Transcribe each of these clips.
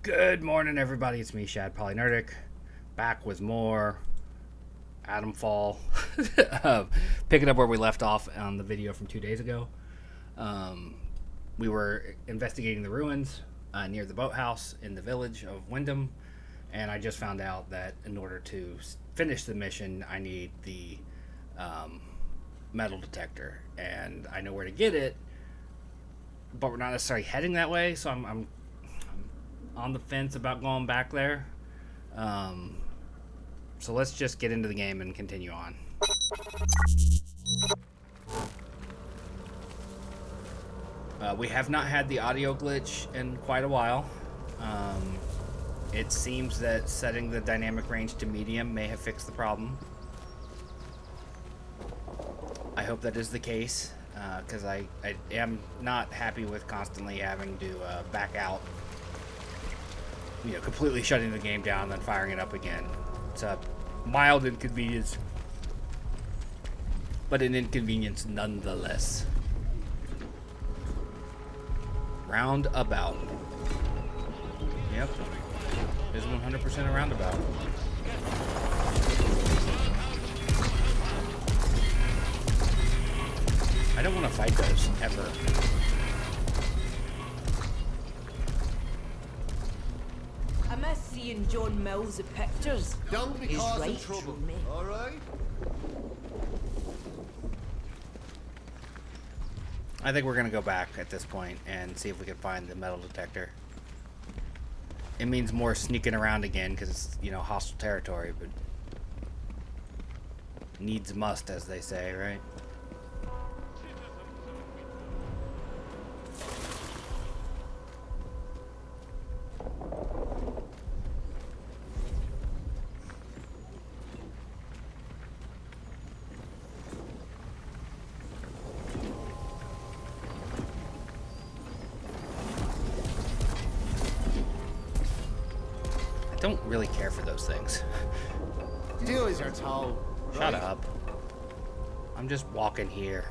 Good morning, everybody. It's me, Shad Polynerdic, back with more Atomfall. Picking up where we left off on the video from 2 days ago. We were investigating the ruins near the boathouse in the village of Wyndham, and I just found out that in order to finish the mission, I need the metal detector, and I know where to get it, but we're not necessarily heading that way, so I'm on the fence about going back there. So let's just get into the game and continue on. We have not had the audio glitch in quite a while. It seems that setting the dynamic range to medium may have fixed the problem. I hope that is the case, because I am not happy with constantly having to back out. Completely shutting the game down and then firing it up again. It's a mild inconvenience, but an inconvenience nonetheless. Roundabout. Yep. It is 100% a roundabout. I don't want to fight those, ever. I miss seeing John Mills' pictures. Don't be He's causing right, trouble, me. alright? I think we're going to go back at this point and see if we can find the metal detector. It means more sneaking around again because it's, hostile territory, but needs must, as they say, right? I don't really care for those things. Do as you're told. Shut up. I'm just walking here.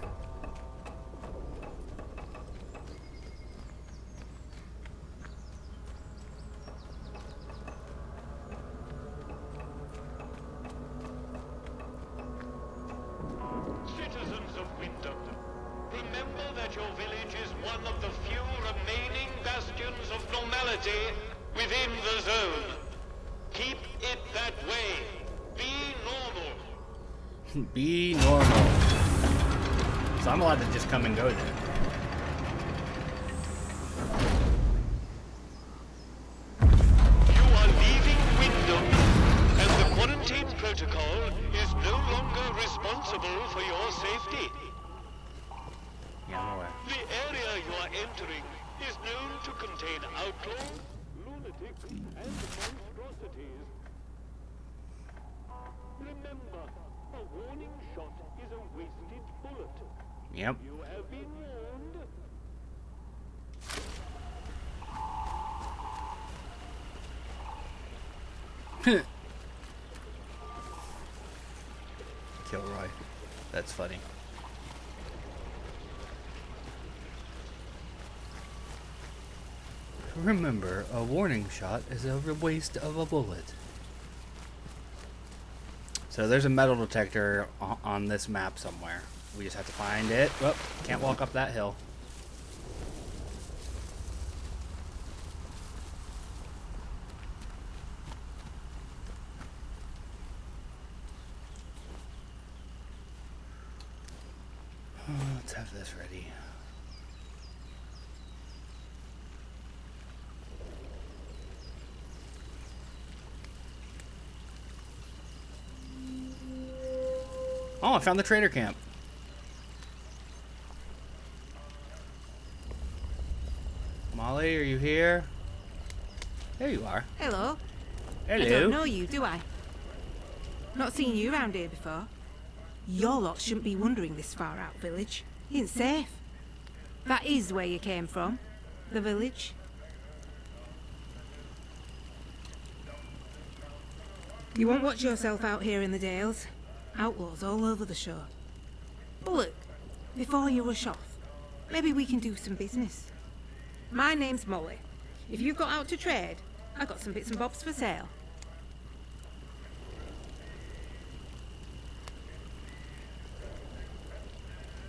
Citizens of Wyndham, remember that your village is one of the few remaining bastions of normality within the zone. Keep it that way. Be normal. Be normal. So I'm allowed to just come and go then. You are leaving Wyndham, and the quarantine protocol is no longer responsible for your safety. Yeah, I'm aware. The area you are entering is known to contain outlaws, lunatics, and monstrosities. Remember, a warning shot is a wasted bullet. Yep. You have been warned. Kilroy. That's funny. Remember, a warning shot is a waste of a bullet. So there's a metal detector on this map somewhere. We just have to find it. Oh, can't walk up that hill. Let's have this ready. Oh, I found the trader camp. Molly, are you here? There you are. Hello. Hello. I don't know you, do I? Not seen you around here before. Your lot shouldn't be wandering this far out village. It ain't safe. That is where you came from. The village. You won't watch yourself out here in the dales. Outlaws all over the shore. But look, before you rush off, maybe we can do some business. My name's Molly. If you've got out to trade, I got some bits and bobs for sale.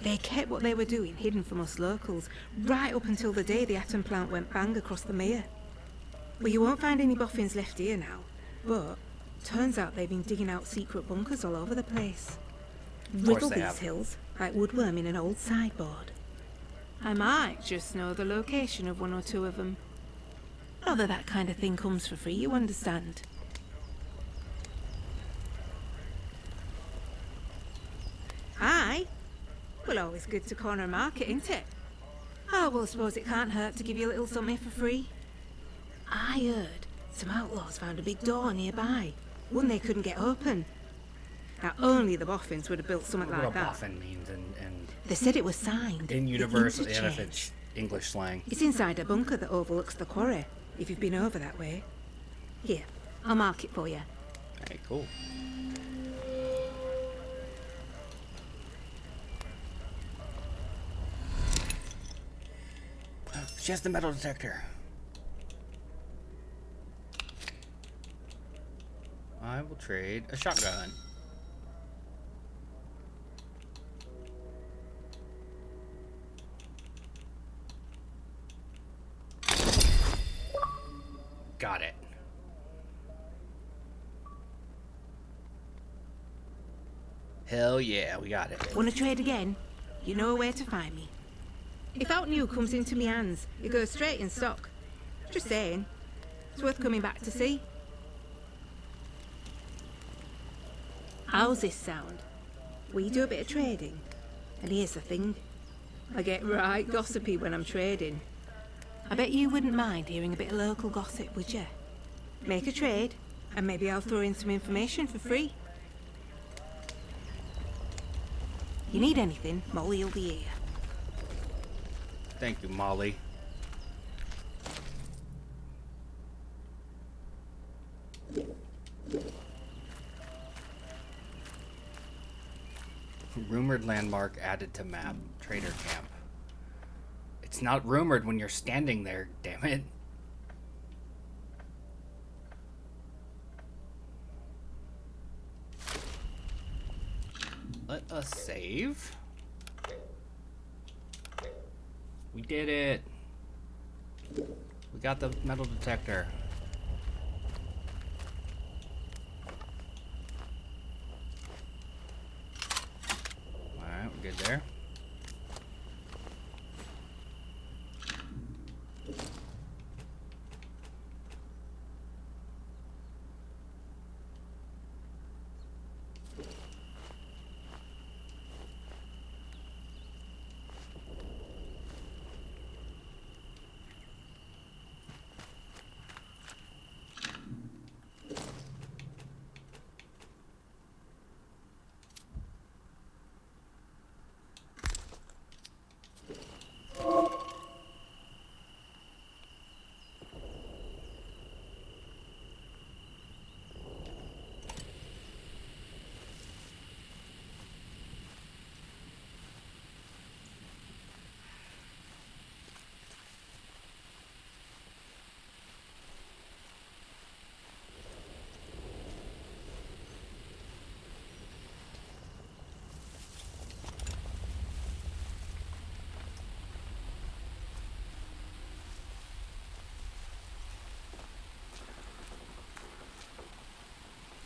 They kept what they were doing hidden from us locals, right up until the day the atom plant went bang across the mere. Well, you won't find any boffins left here now, but turns out they've been digging out secret bunkers all over the place. Riddle they these have. hills like woodworm in an old sideboard. I might just know the location of one or two of them. Not that that kind of thing comes for free, you understand. Aye. Well, always good to corner a market, ain't it? Oh, well, I suppose it can't hurt to give you a little something for free. I heard some outlaws found a big door nearby, one they couldn't get open. Now, only the boffins would have built something What like a that. boffin means They said it was signed. in with universe, and if interchange. it's English slang. It's inside a bunker that overlooks the quarry, if you've been over that way. Here, I'll mark it for you. Alright, cool. She has the metal detector. I will trade a shotgun. Got it. Hell yeah, we got it. Want to trade again? You know where to find me. If out new comes into me hands, it goes straight in stock. Just saying. It's worth coming back to see. How's this sound? We do a bit of trading. And here's the thing. I get right gossipy when I'm trading. I bet you wouldn't mind hearing a bit of local gossip, would you? Make a trade, and maybe I'll throw in some information for free. You need anything, Molly'll be here. Thank you, Molly. Rumored landmark added to map. Trader camp. It's not rumored when you're standing there, damn it. Let us save. We did it. We got the metal detector. Alright, we're good there.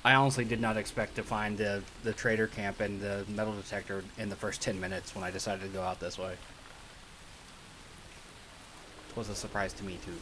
I honestly did not expect to find the trader camp and the metal detector in the first 10 minutes when I decided to go out this way. It was a surprise to me too.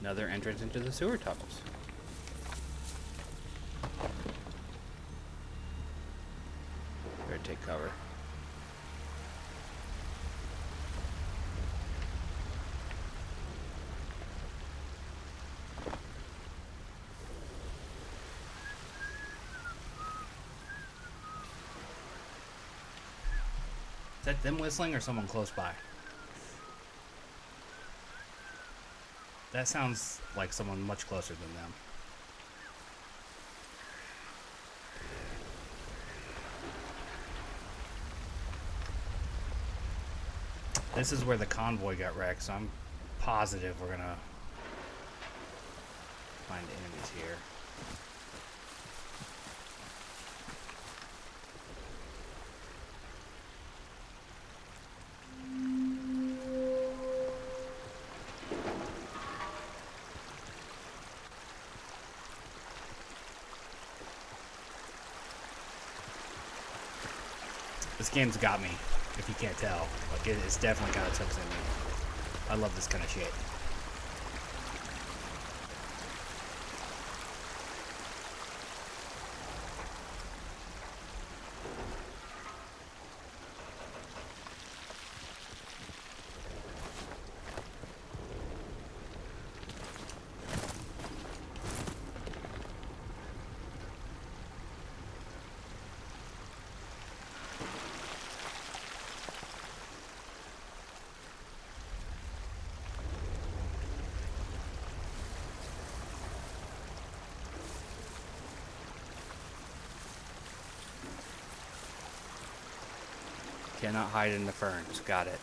Another entrance into the sewer tunnels. Better take cover. Is that them whistling or someone close by? That sounds like someone much closer than them. This is where the convoy got wrecked, so I'm positive we're gonna find enemies here. This game's got me, if you can't tell. Like, it's definitely got its hooks in me. I love this kind of shit. Cannot hide in the ferns. Got it.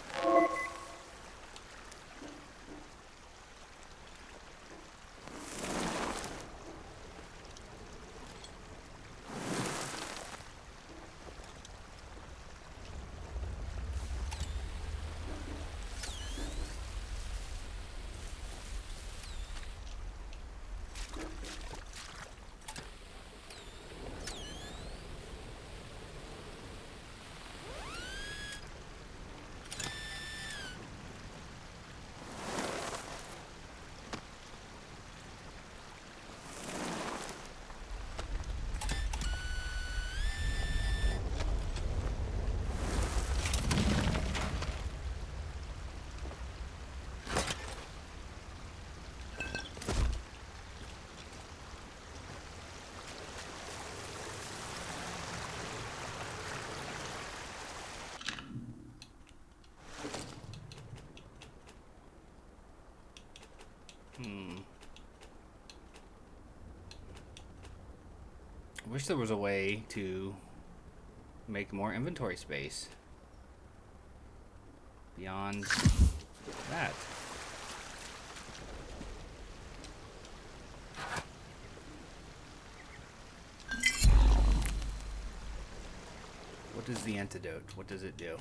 I wish there was a way to make more inventory space beyond that. What is the antidote? What does it do?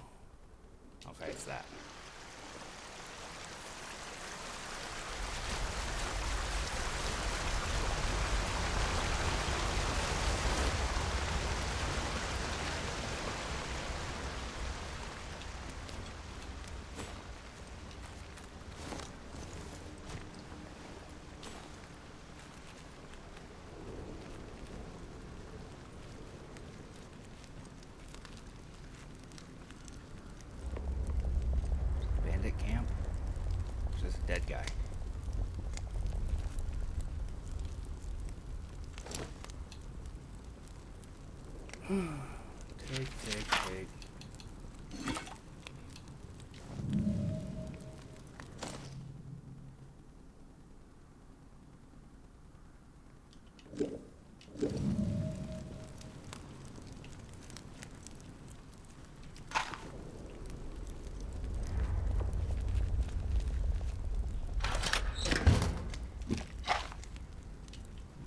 Okay, it's that. Bandit camp? Or is this a dead guy? Take.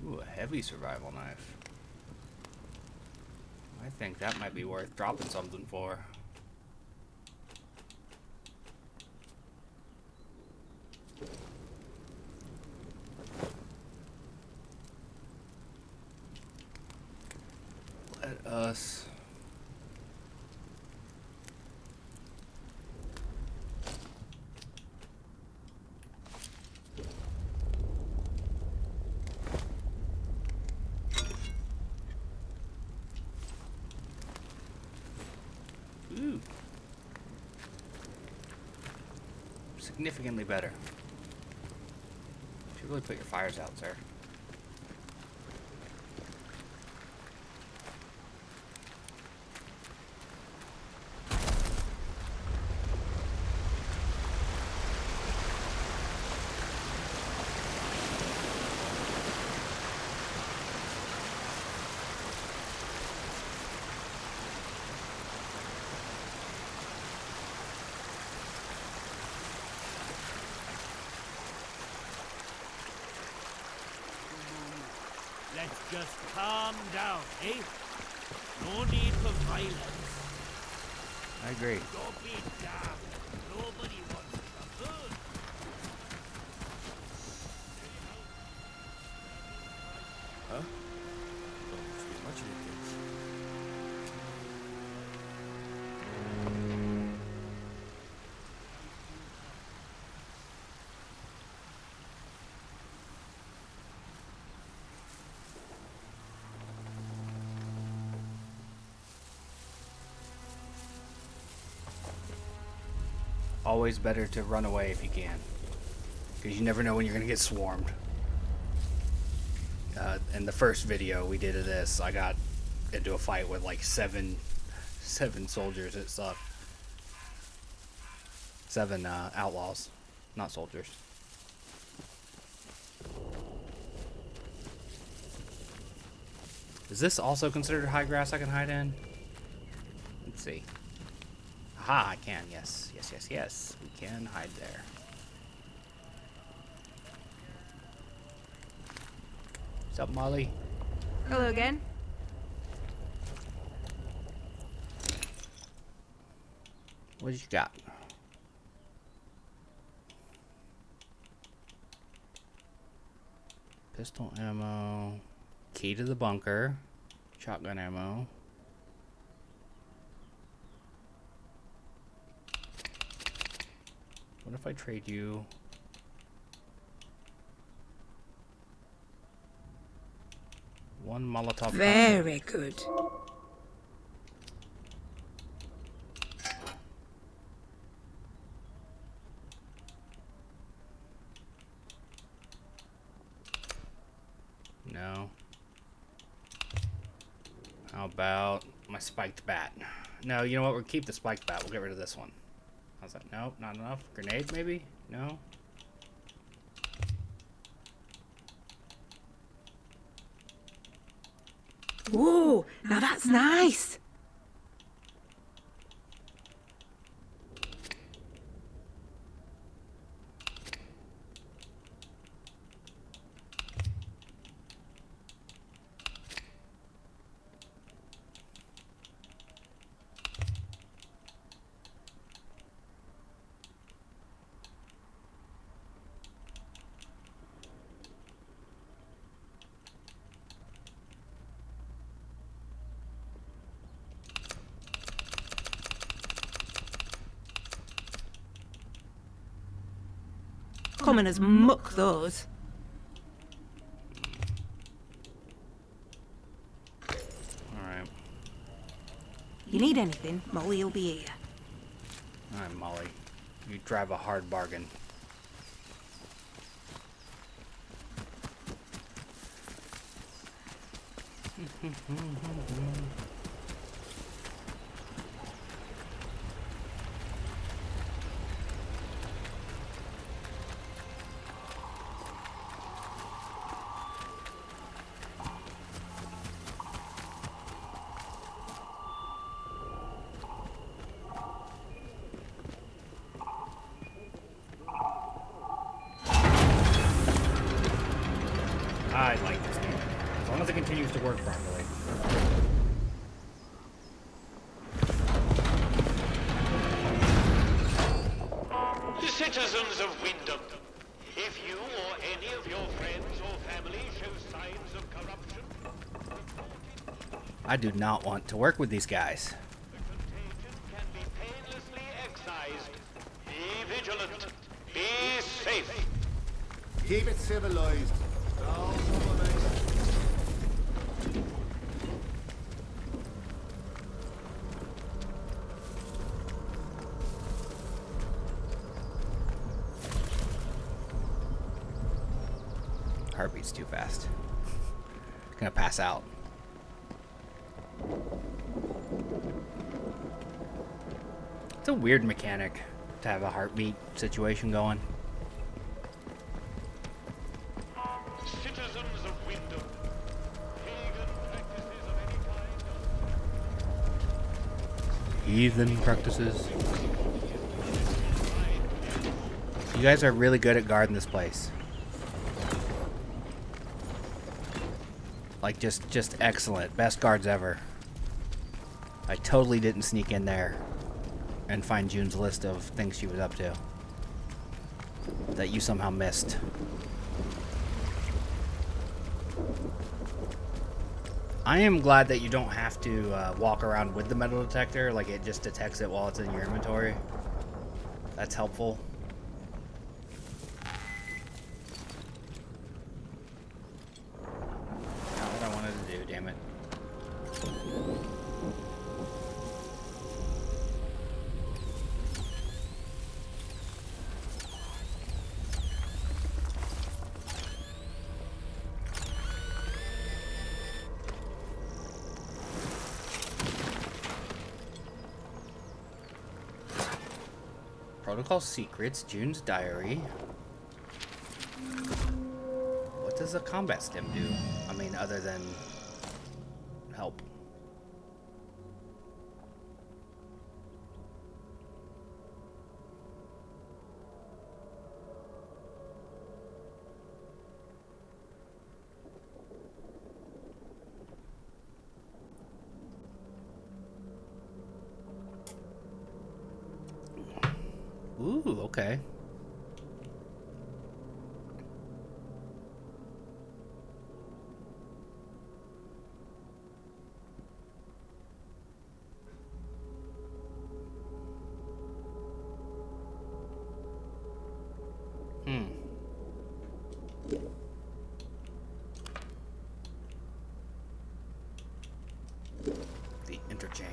Ooh, a heavy survival knife. I think that might be worth dropping something for. Let us Ooh. Significantly better. You should really put your fires out, sir. Just calm down, eh? No need for violence. I agree. Don't be daft. Nobody wants trouble. Huh? Don't speak much of it. Always better to run away if you can, because you never know when you're gonna get swarmed. In the first video we did of this, I got into a fight with like seven soldiers. It sucked. 7 outlaws, not soldiers. Is this also considered high grass I can hide in? Let's see. Aha, I can, yes. Yes. We can hide there. What's up, Molly? Hello again. What you got? Pistol ammo. Key to the bunker. Shotgun ammo. What if I trade you? One Molotov. Very good. No. How about my spiked bat? No, you know what? We'll keep the spiked bat. We'll get rid of this one. How's that? Nope, not enough. Grenade, maybe? No? Whoa, now that's nice. Commoners muck those. Alright. You need anything, Molly'll be here. Alright, Molly. You drive a hard bargain. I like this game. As long as it continues to work properly. Citizens of Wyndham, if you or any of your friends or family show signs of corruption, I do not want to work with these guys. the contagion can be painlessly excised. Be vigilant. Be safe. Keep it civilized. Don't trouble. Heartbeat's too fast. Gonna pass out. It's a weird mechanic to have a heartbeat situation going. Citizens of Wyndham, pagan practices of any kind Heathen practices. You guys are really good at guarding this place. Like, just excellent. Best guards ever. I totally didn't sneak in there and find June's list of things she was up to that you somehow missed. I am glad that you don't have to walk around with the metal detector. Like, it just detects it while it's in your inventory. That's helpful. Not what I wanted to do, damn it. Protocol secrets, June's diary. What does a combat stim do? I mean, other than help. Ooh, okay. The interchange.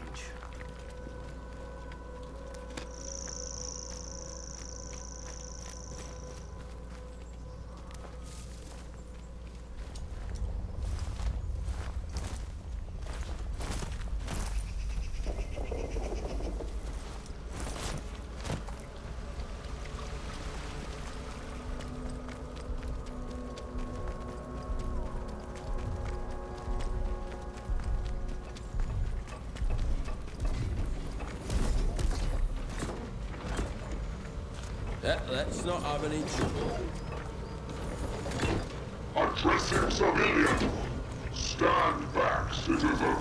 Let's not have any trouble. Addressing civilian. Stand back, citizen.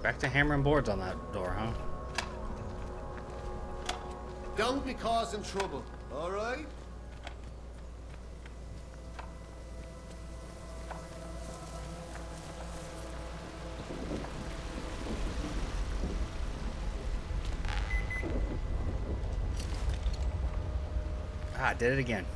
Back to hammering boards on that door, huh? Don't be causing trouble, all right? Ah, did it again.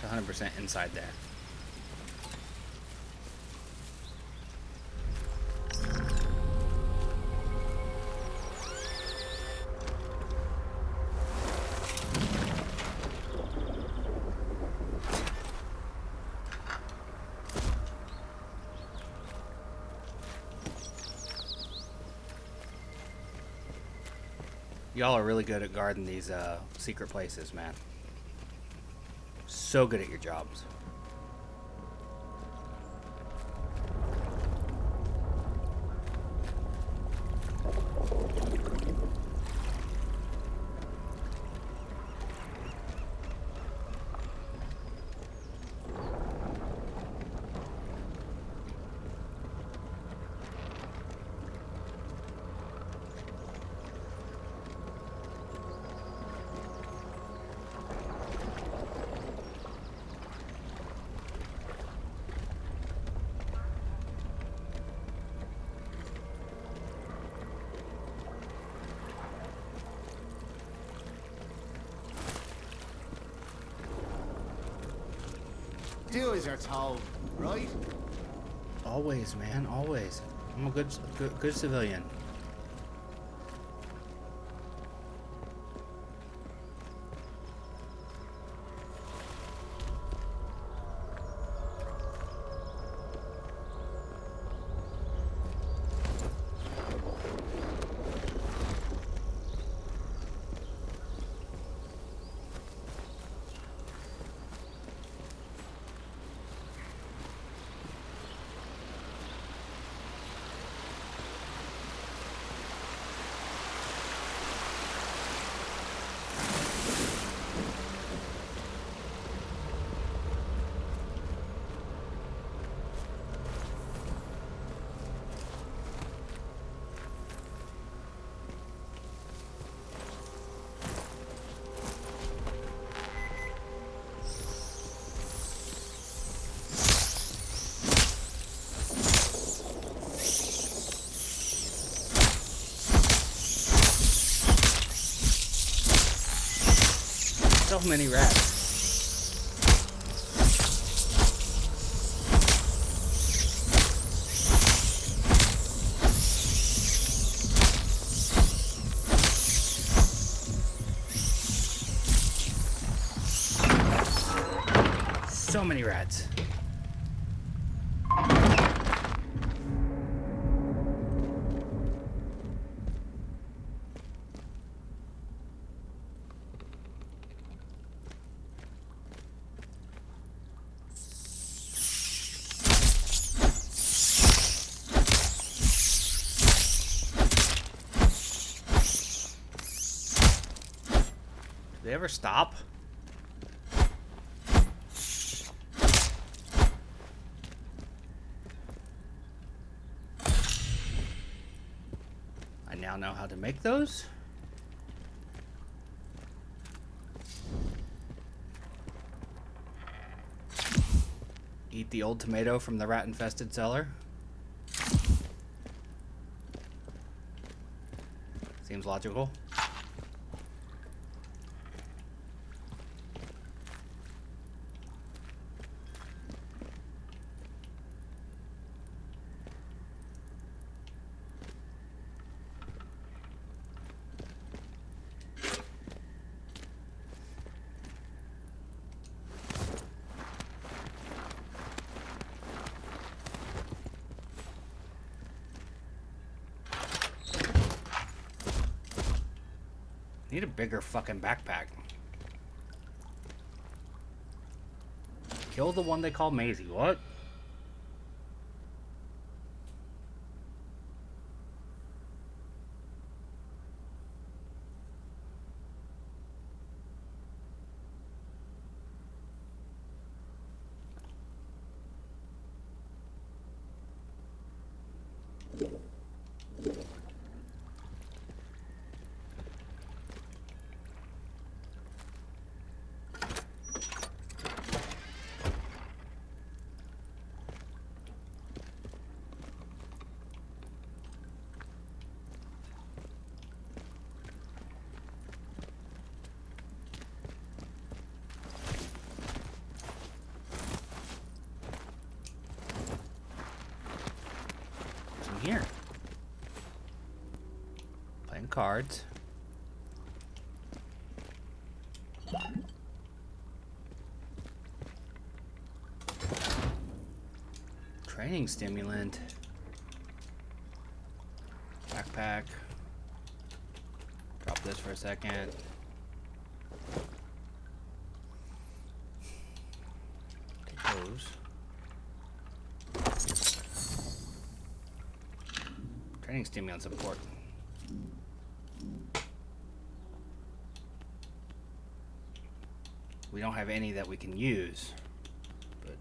It's 100% inside there. Y'all are really good at guarding these secret places, man. So good at your jobs. Do as you're told, right? Always, man, always. I'm a good civilian. many rats. So many rats. Do they ever stop? I now know how to make those. Eat the old tomato from the rat-infested cellar. Seems logical. Need a bigger fucking backpack. Kill the one they call Maisie. What? Here. Playing cards. Training stimulant. Backpack. Drop this for a second. Take those. Training stimulant's important. We don't have any that we can use, but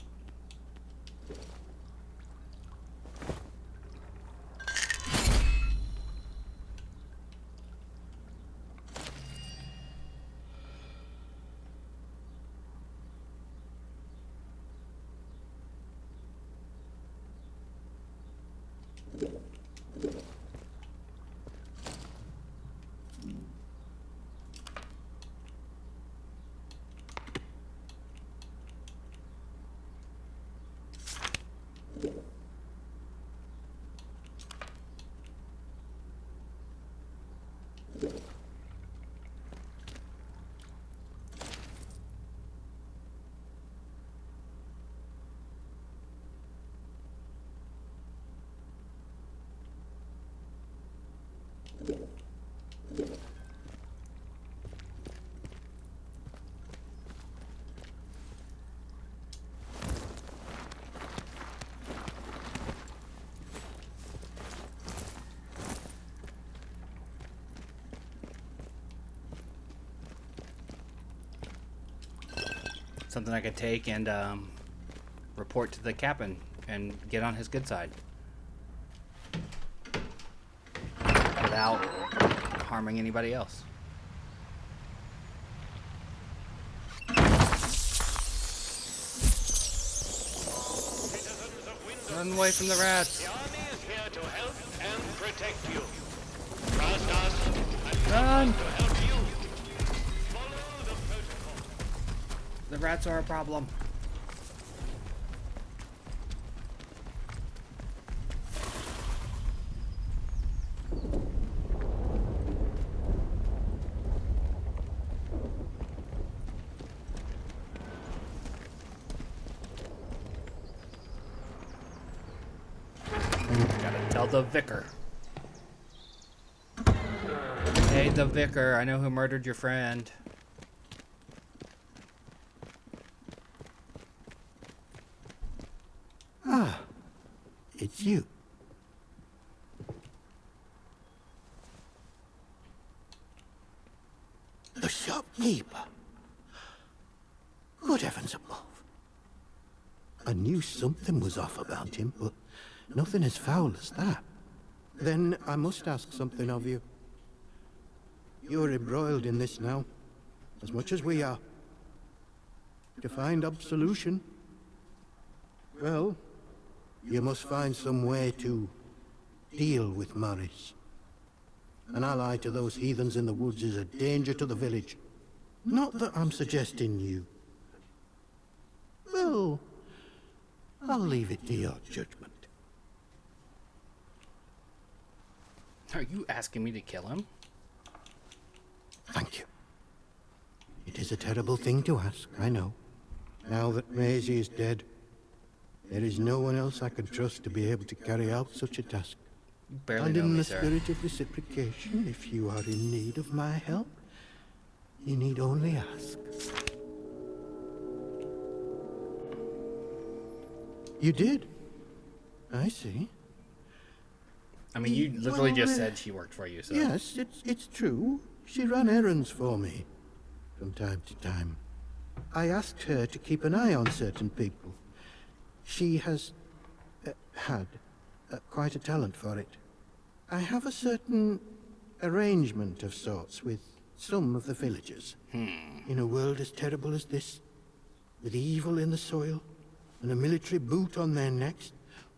something I could take and report to the captain and get on his good side without harming anybody else. Run away from the rats. The army is here to help and protect you. Trust us and Run. to help you. Follow the protocol. The rats are a problem. Gotta tell the vicar. Hey, the vicar, I know who murdered your friend. Ah, it's you. The shopkeeper. Good heavens above. I knew something was off about him, but nothing as foul as that. Then I must ask something of you. You're embroiled in this now, as much as we are. To find absolution, well, you must find some way to deal with Morris. An ally to those heathens in the woods is a danger to the village. Not that I'm suggesting you. Well, I'll leave it to your judgment. Are you asking me to kill him? Thank you. It is a terrible thing to ask, I know. Now that Maisie is dead, there is no one else I can trust to be able to carry out such a task. You barely And know in me, the sir. spirit of reciprocation, if you are in need of my help, you need only ask. You did? I see. I mean, you literally Well, just said she worked for you, so... Yes, it's true. She ran errands for me from time to time. I asked her to keep an eye on certain people. She has had quite a talent for it. I have a certain arrangement of sorts with some of the villagers. In a world as terrible as this, with evil in the soil and a military boot on their necks,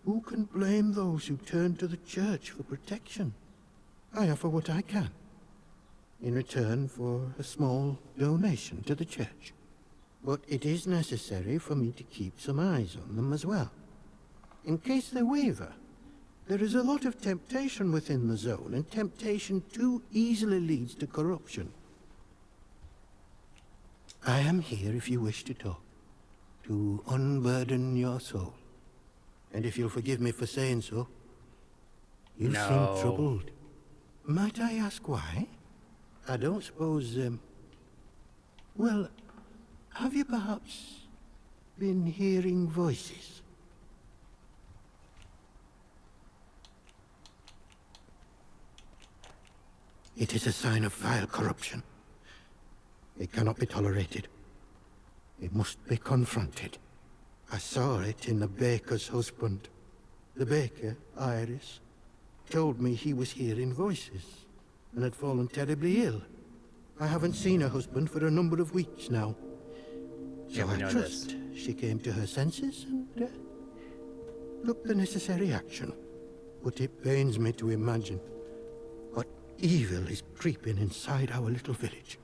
who can blame those who turn to the church for protection? I offer what I can, in return for a small donation to the church. But it is necessary for me to keep some eyes on them as well. In case they waver, there is a lot of temptation within the zone, and temptation too easily leads to corruption. I am here if you wish to talk, to unburden your soul. And if you'll forgive me for saying so, you No. seem troubled. Might I ask why? I don't suppose, well, have you perhaps been hearing voices? It is a sign of vile corruption. It cannot be tolerated. It must be confronted. I saw it in the baker's husband. The baker, Iris, told me he was hearing voices and had fallen terribly ill. I haven't seen her husband for a number of weeks now. So Yeah, we I know trust she came to her senses and took the necessary action. But it pains me to imagine what evil is creeping inside our little village.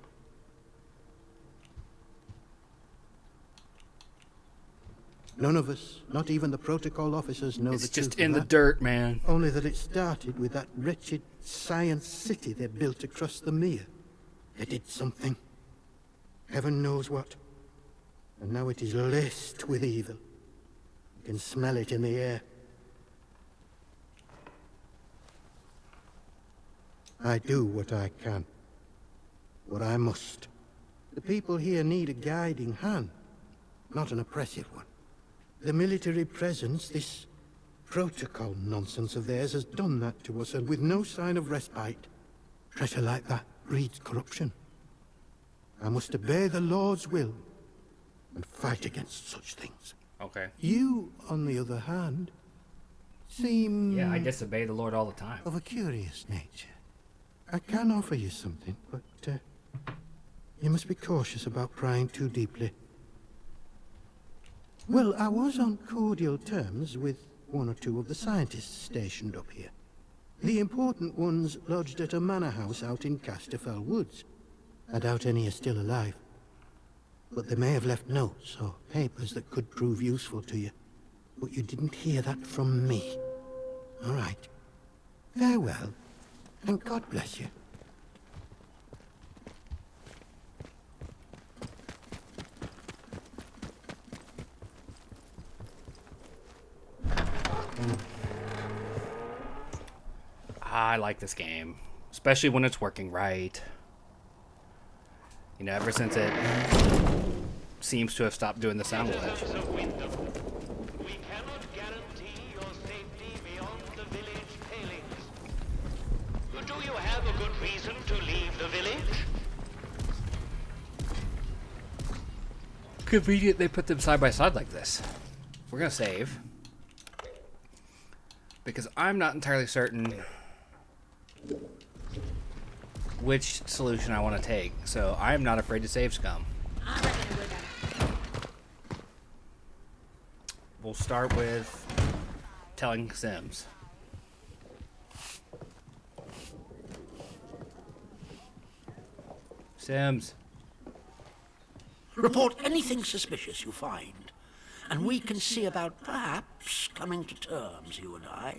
None of us, not even the protocol officers, know It's the truth just in of the that. dirt, man. Only that it started with that wretched science city they built across the mere. They did something. Heaven knows what. And now it is laced with evil. You can smell it in the air. I do what I can. What I must. The people here need a guiding hand, not an oppressive one. The military presence, this protocol nonsense of theirs, has done that to us, and with no sign of respite. Pressure like that breeds corruption. I must obey the Lord's will and fight against such things. Okay. You, on the other hand, seem Yeah, I disobey the Lord all the time. of a curious nature. I can offer you something, but you must be cautious about prying too deeply. Well, I was on cordial terms with one or two of the scientists stationed up here. The important ones lodged at a manor house out in Casterfell Woods. I doubt any are still alive. but they may have left notes or papers that could prove useful to you. But you didn't hear that from me. All right. Farewell, and God bless you. I like this game, especially when it's working right. You know, ever since it seems to have stopped doing the sound glitch. We cannot guarantee your safety beyond the village palings. Do you have a good reason to leave the village? Convenient they put them side by side like this. We're gonna save, because I'm not entirely certain which solution I want to take, so I am not afraid to save scum. We'll start with telling Sims. Sims. Report anything suspicious you find, and we can see about perhaps coming to terms, you and I.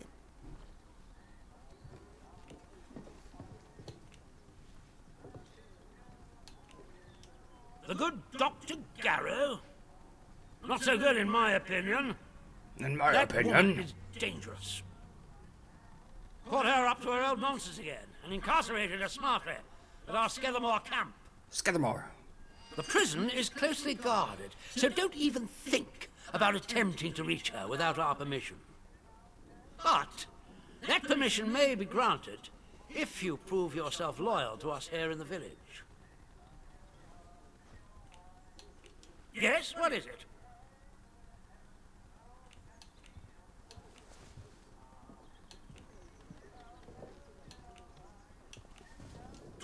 The good Dr. Garrow? Not so good in my opinion. In my That opinion. woman is dangerous. Caught her up to her old nonsense again, and incarcerated her smartly at our Skethermore camp. Skethermore. The prison is closely guarded, so don't even think about attempting to reach her without our permission. But that permission may be granted if you prove yourself loyal to us here in the village. Yes, what is it?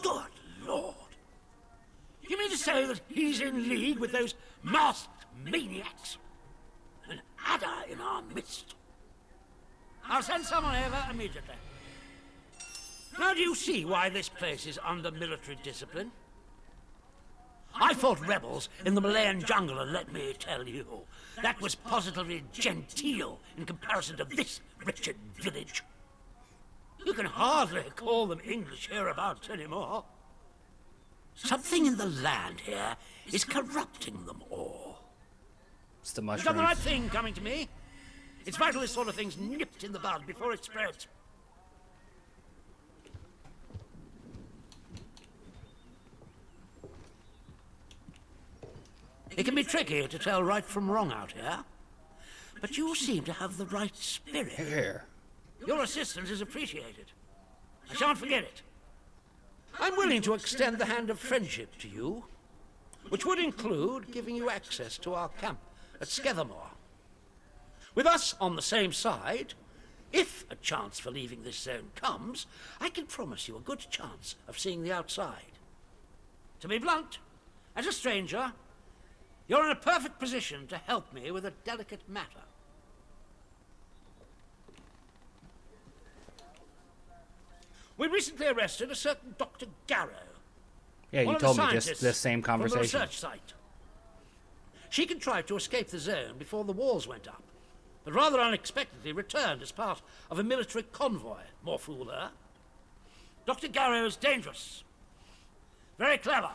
Good Lord! You mean to say that he's in league with those masked maniacs? An adder in our midst. I'll send someone over immediately. Now do you see why this place is under military discipline? I fought rebels in the Malayan jungle, and let me tell you, that was positively genteel in comparison to this wretched village. You can hardly call them English hereabouts anymore. Something in the land here is corrupting them all. It's the You've done the right mushrooms. thing coming to me. It's vital this sort of thing's nipped in the bud before it spreads. It can be tricky to tell right from wrong out here, but you seem to have the right spirit. Here. Your assistance is appreciated. I shan't forget it. I'm willing to extend the hand of friendship to you, which would include giving you access to our camp at Skethermore. With us on the same side, if a chance for leaving this zone comes, I can promise you a good chance of seeing the outside. To be blunt, as a stranger, you're in a perfect position to help me with a delicate matter. We recently arrested a certain Dr. Garrow. Yeah, one you of the told me just scientists this same from the conversation. research site. She contrived to escape the zone before the walls went up, but rather unexpectedly returned as part of a military convoy. More fool her. Dr. Garrow is dangerous, very clever,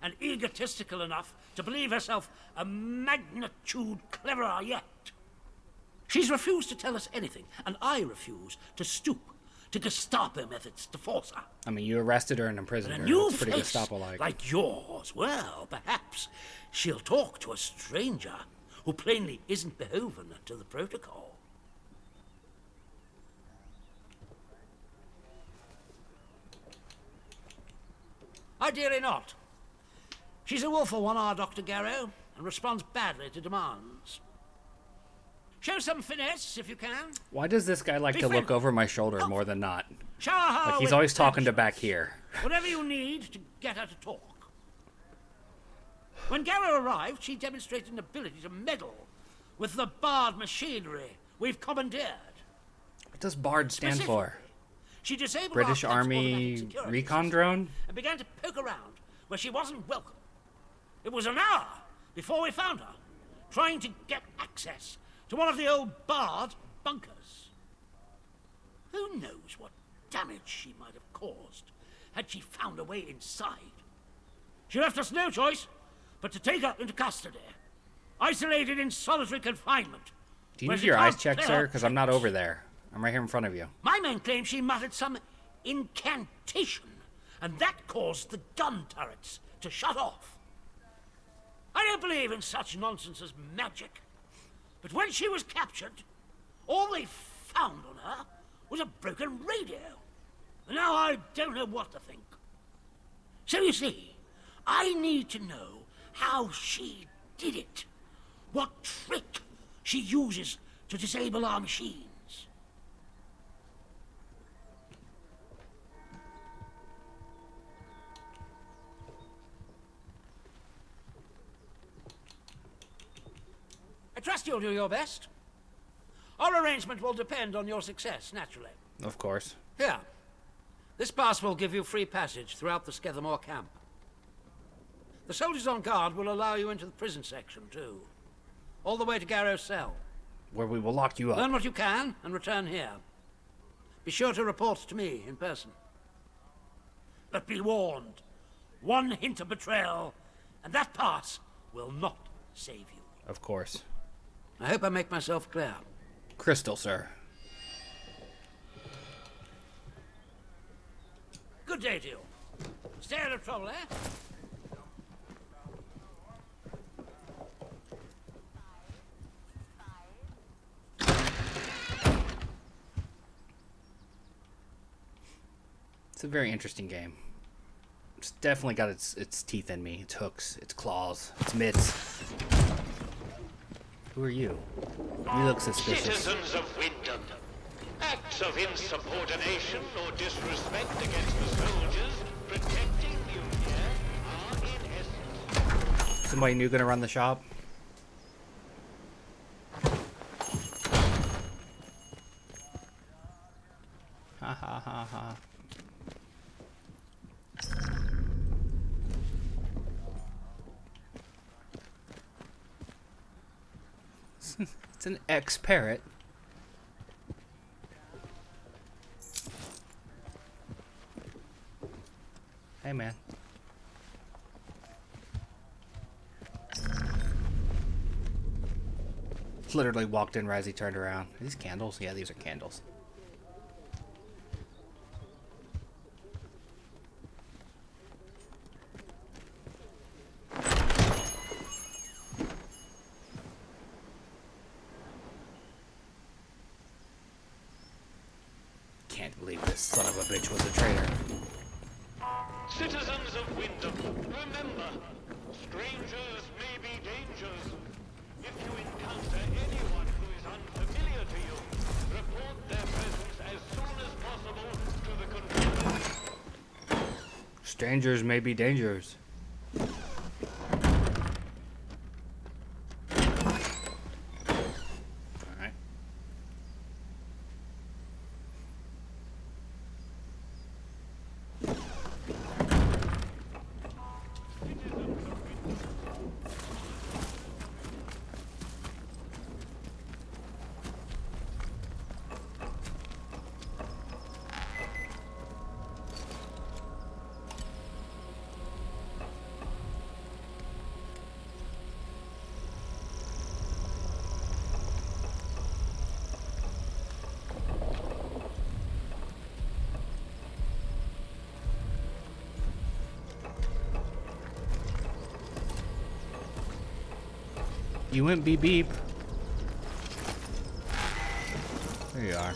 and egotistical enough to believe herself a magnitude cleverer yet. She's refused to tell us anything, and I refuse to stoop to Gestapo methods to force her. I mean, you arrested her and imprisoned And her. a new That's pretty face Gestapo-like. like yours, well, perhaps she'll talk to a stranger who plainly isn't beholden to the protocol. Ideally not. She's a willful one, our Dr. Garrow, and responds badly to demands. Show some finesse, if you can. Why does this guy like Be to look friendly. over my shoulder more than not? Shower her Like he's with always talking to embellishments. back here. Whatever you need to get her to talk. When Garrow arrived, she demonstrated an ability to meddle with the Bard machinery we've commandeered. What does BARD stand for? She disabled British our camps' Army automatic security recon system drone? and began to poke around where she wasn't welcome. It was an hour before we found her, trying to get access to one of the old barred bunkers. Who knows what damage she might have caused had she found a way inside. She left us no choice but to take her into custody, isolated in solitary confinement. Do you where need she your eyes can't checked, play sir? her Because I'm not tricks. over there. I'm right here in front of you. My man claims she muttered some incantation, and that caused the gun turrets to shut off. I don't believe in such nonsense as magic, but when she was captured, all they found on her was a broken radio. And now I don't know what to think. So you see, I need to know how she did it. What trick she uses to disable our machines. I trust you'll do your best. Our arrangement will depend on your success, naturally. Of course. Here. This pass will give you free passage throughout the Skethermore camp. The soldiers on guard will allow you into the prison section, too. All the way to Garrow's cell. Where we will lock you up. Learn what you can and return here. Be sure to report to me in person. But be warned. One hint of betrayal, and that pass will not save you. Of course. I hope I make myself clear. Crystal, sir. Good day to you. Stay out of trouble, eh? It's a very interesting game. It's definitely got its teeth in me, its hooks, its claws, its mitts. Who are you? You look suspicious. Citizens of Wyndham, acts of insubordination or disrespect against the soldiers protecting you here are in essence... Somebody new gonna run the shop? Ha ha ha ha. It's an ex-parrot. Hey, man. Literally walked in right as he turned around. Are these candles? Yeah, these are candles. Can't believe this son of a bitch was a traitor. Citizens of Wyndham, remember, strangers may be dangers. If you encounter anyone who is unfamiliar to you, report their presence as soon as possible to the control. Strangers may be dangerous. Alright. You went beep beep. There you are.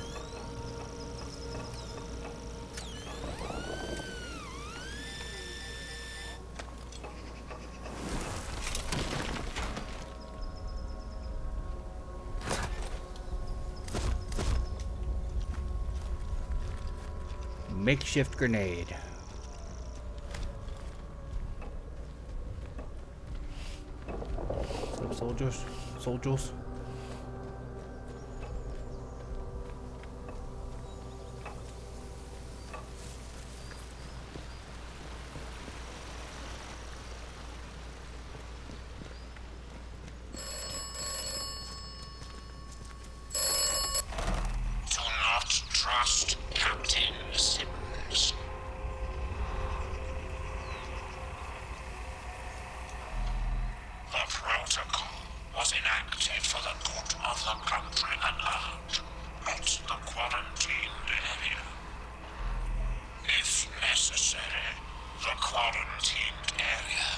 Makeshift grenade. What's up, soldiers? Soldiers? announced Captain Simmons. The protocol was enacted for the good of the country at large, not the quarantined area. If necessary, the quarantined area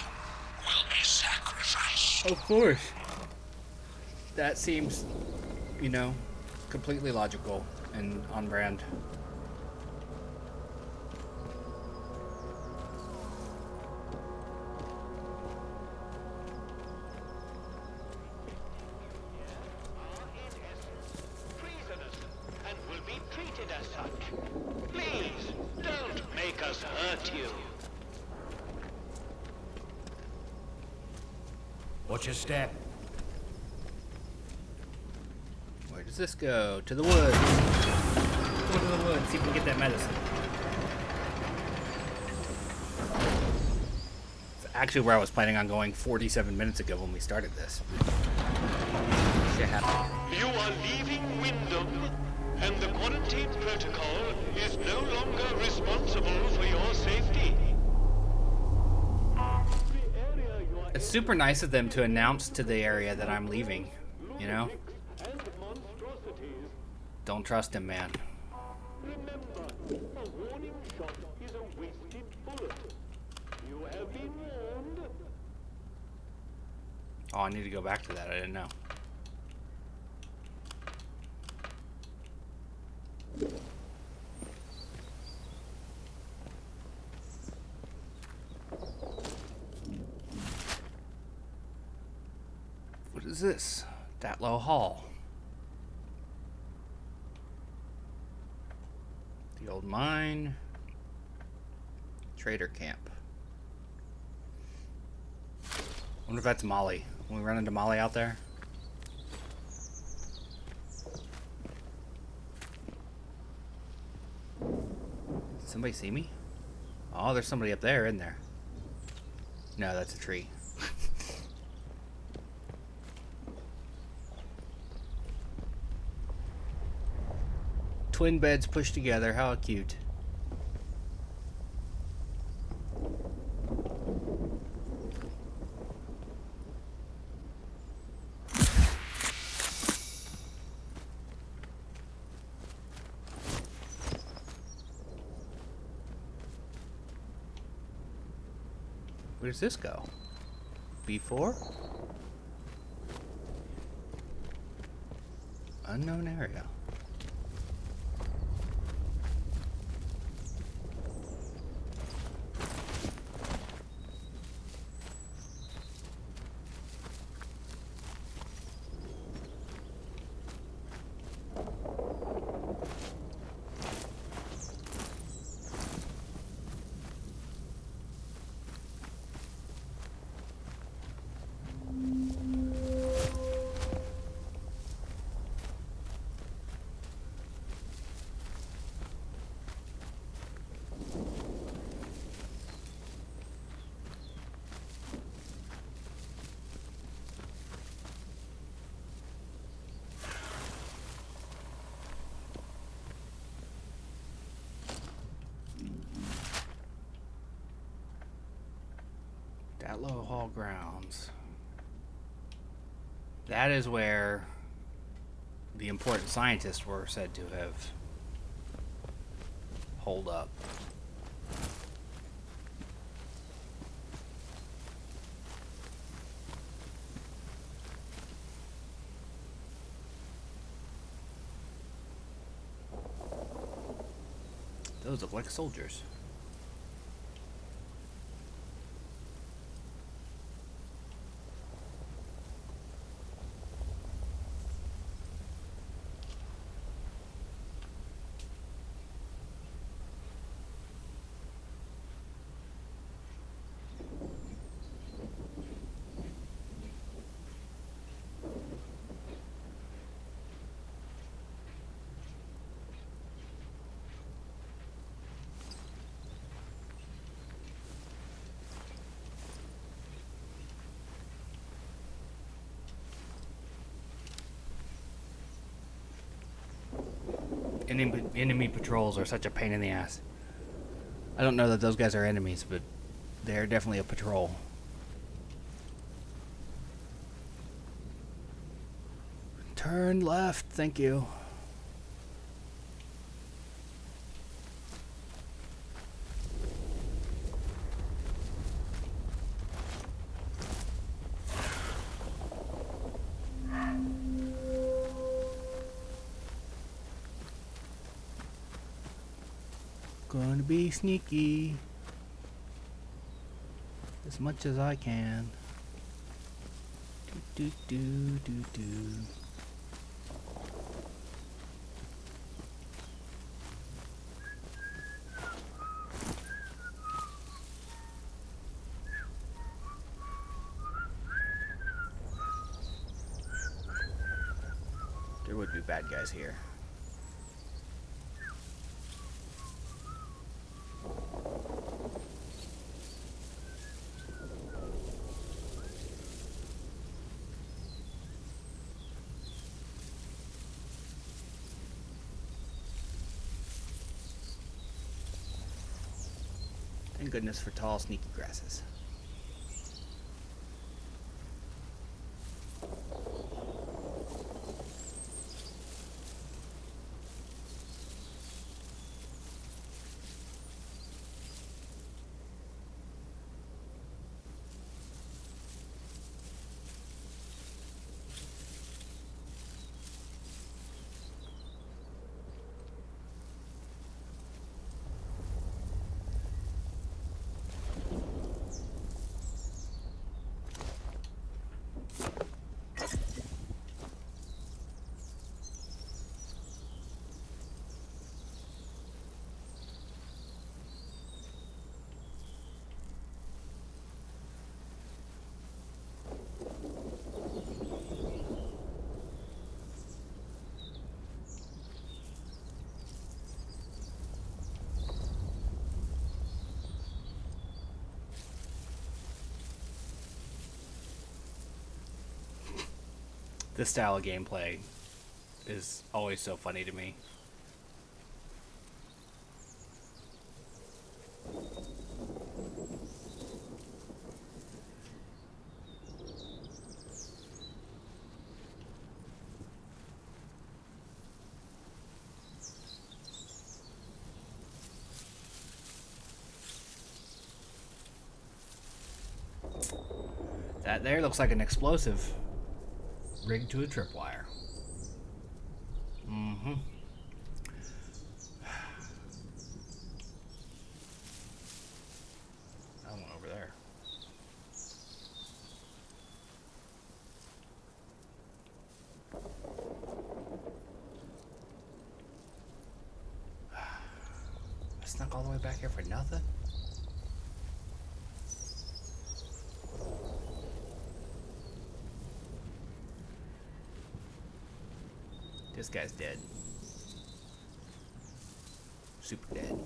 will be sacrificed. Of course. That seems, you know, completely logical and on brand. Treasonous, and will be treated as such. Please, don't make us hurt you. Watch your step. Where does this go? To the woods. Go to the woods, see if we can get that medicine. It's actually where I was planning on going 47 minutes ago when we started this. Shit happened. You are leaving Wyndham, and the quarantine protocol is no longer responsible for your safety. It's super nice of them to announce to the area that I'm leaving, you know? Don't trust him, man. Remember, a warning shot is a wasted bullet. You have been warned. Oh, I need to go back to that. I didn't know. What is this? Datlow Hall. The old mine. Trader camp. Wonder if that's Molly. When we run into Molly out there. Did somebody see me? Oh, there's somebody up there, isn't there? No, that's a tree. Twin beds pushed together. How cute. Where does this go? B4? Unknown area. Datlow Hall grounds. That is where the important scientists were said to have holed up. Those look like soldiers. enemy patrols are such a pain in the ass. I don't know that those guys are enemies, but they're definitely a patrol. Turn left, thank you. Gonna be sneaky as much as I can. Do do do do do. There would be bad guys here. Thank goodness for tall, sneaky grasses. This style of gameplay is always so funny to me. That there looks like an explosive rigged to a tripwire. Mm-hmm. That one over there. I snuck all the way back here for nothing? This guy's dead. Super dead.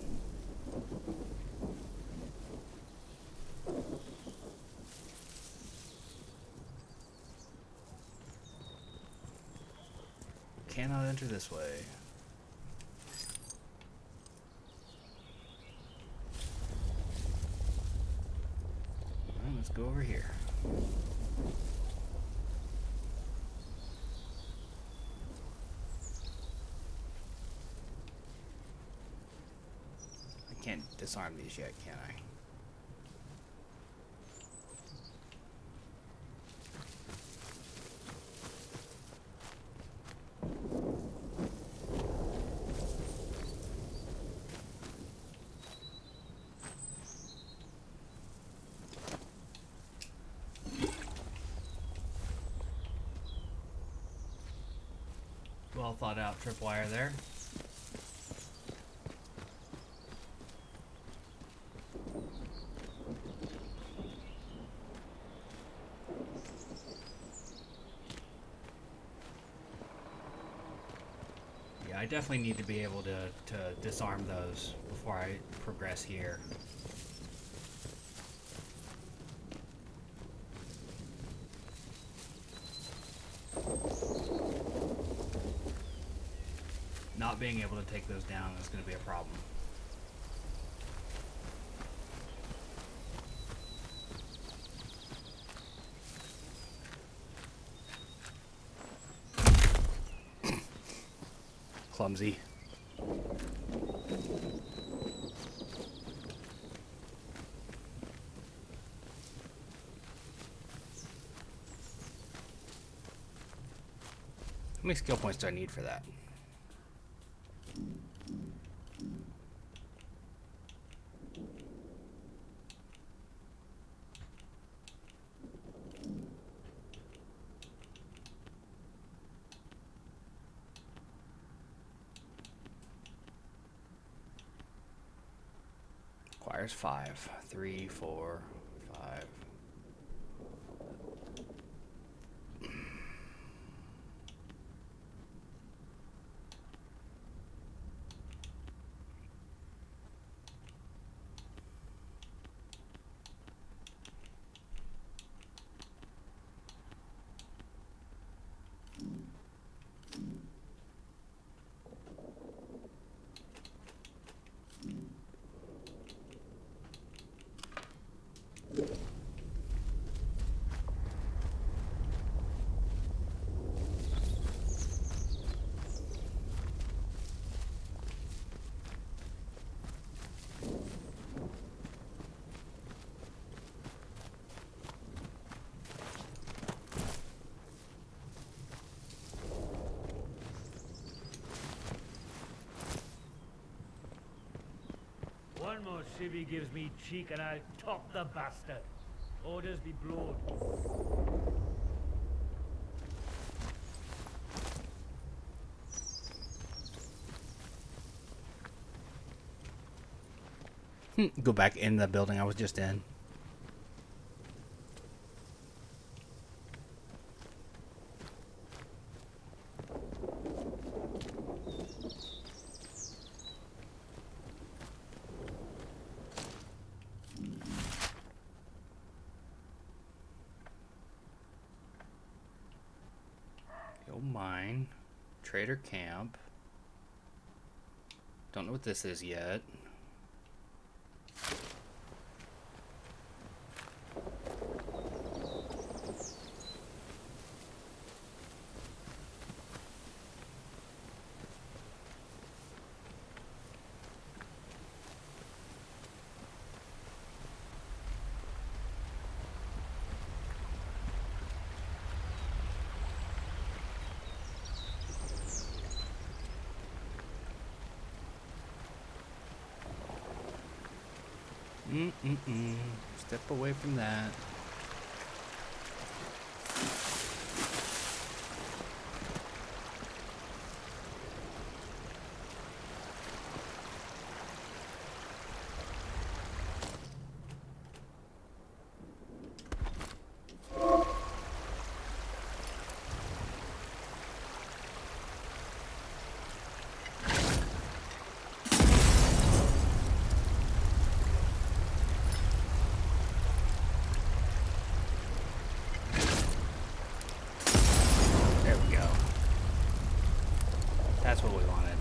Cannot enter this way. Well, let's go over here. Can't disarm these yet, can I? Well thought out tripwire there. I definitely need to be able to disarm those before I progress here. not being able to take those down is going to be a problem. Clumsy. How many skill points do I need for that? Requires 5. 3, 4, 5. One more civvy gives me cheek and I'll top the bastard. Orders be blowed. Go back in the building I was just in. Mine. Trader camp. Don't know what this is yet. Step away from that. That's what we wanted.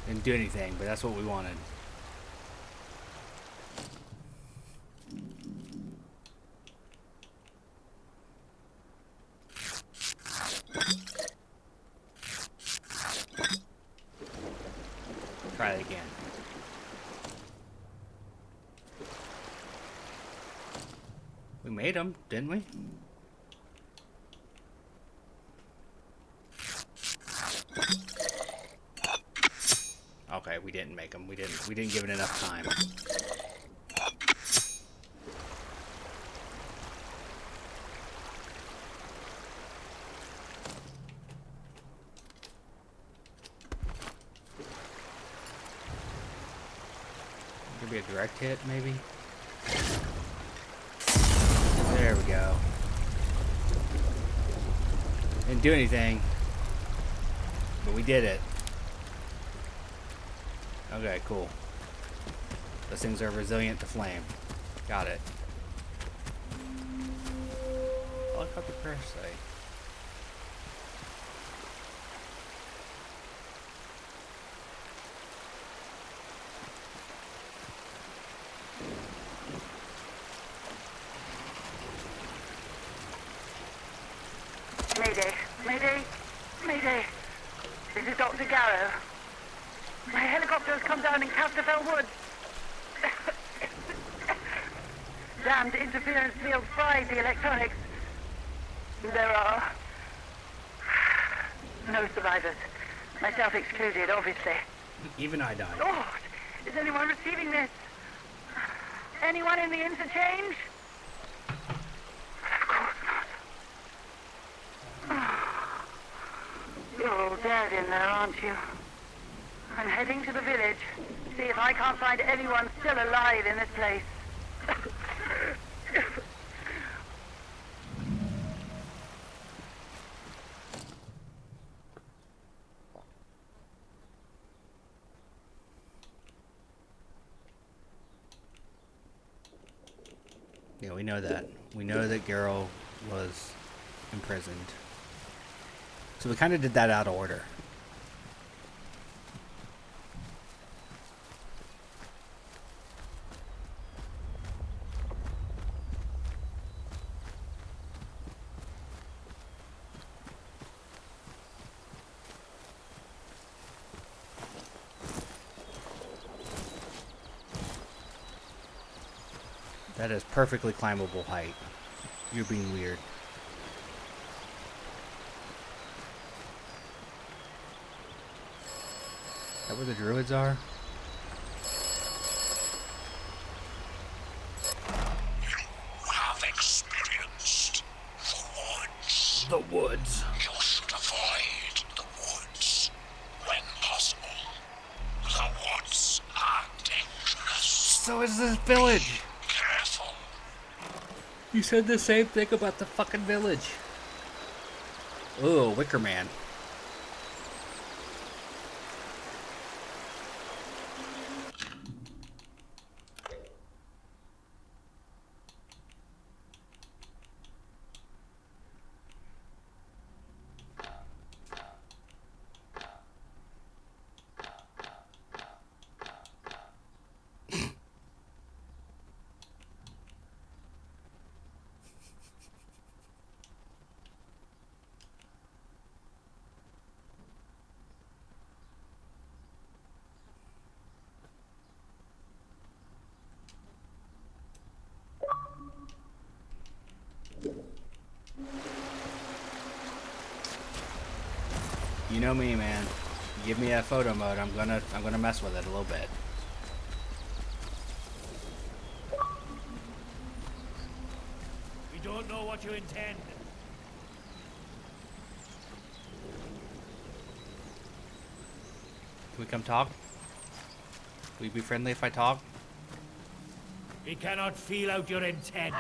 Didn't do anything, but that's what we wanted. Try it again. We made them, didn't we? Okay, we didn't make them. We didn't give it enough time. Could be a direct hit, maybe. There we go. Didn't do anything, but we did it. Okay, cool. Those things are resilient to flame. Got it. I like how the prayers say. is Dr. Garrow. My helicopter has come down in Casterfell Woods. Damned interference field fried the electronics. There are no survivors. Myself excluded, obviously. Even I died. Lord, is anyone receiving this? Anyone in the interchange? Of course not. You're all dead in there, aren't you? I'm heading to the village. See if I can't find anyone still alive in this place. Yeah, we know that. We know that Garrow was imprisoned. So we kind of did that out of order. That is perfectly climbable height. You're being weird. Is that where the druids are? You have experienced the woods. The woods. You should avoid the woods when possible. The woods are dangerous. So is this village. Careful. You said the same thing about the fucking village. Ooh, Wicker Man. You know me, man. Give me a photo mode. I'm gonna mess with it a little bit. We don't know what you intend. Can we come talk? Will you be friendly if I talk? We cannot feel out your intent.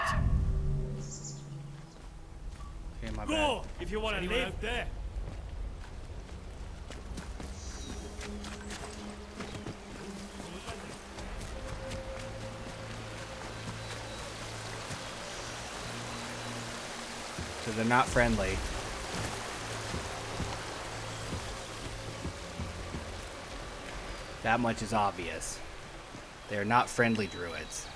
Okay, my bad. Go if you want to live there. So they're not friendly. That much is obvious. They're not friendly druids.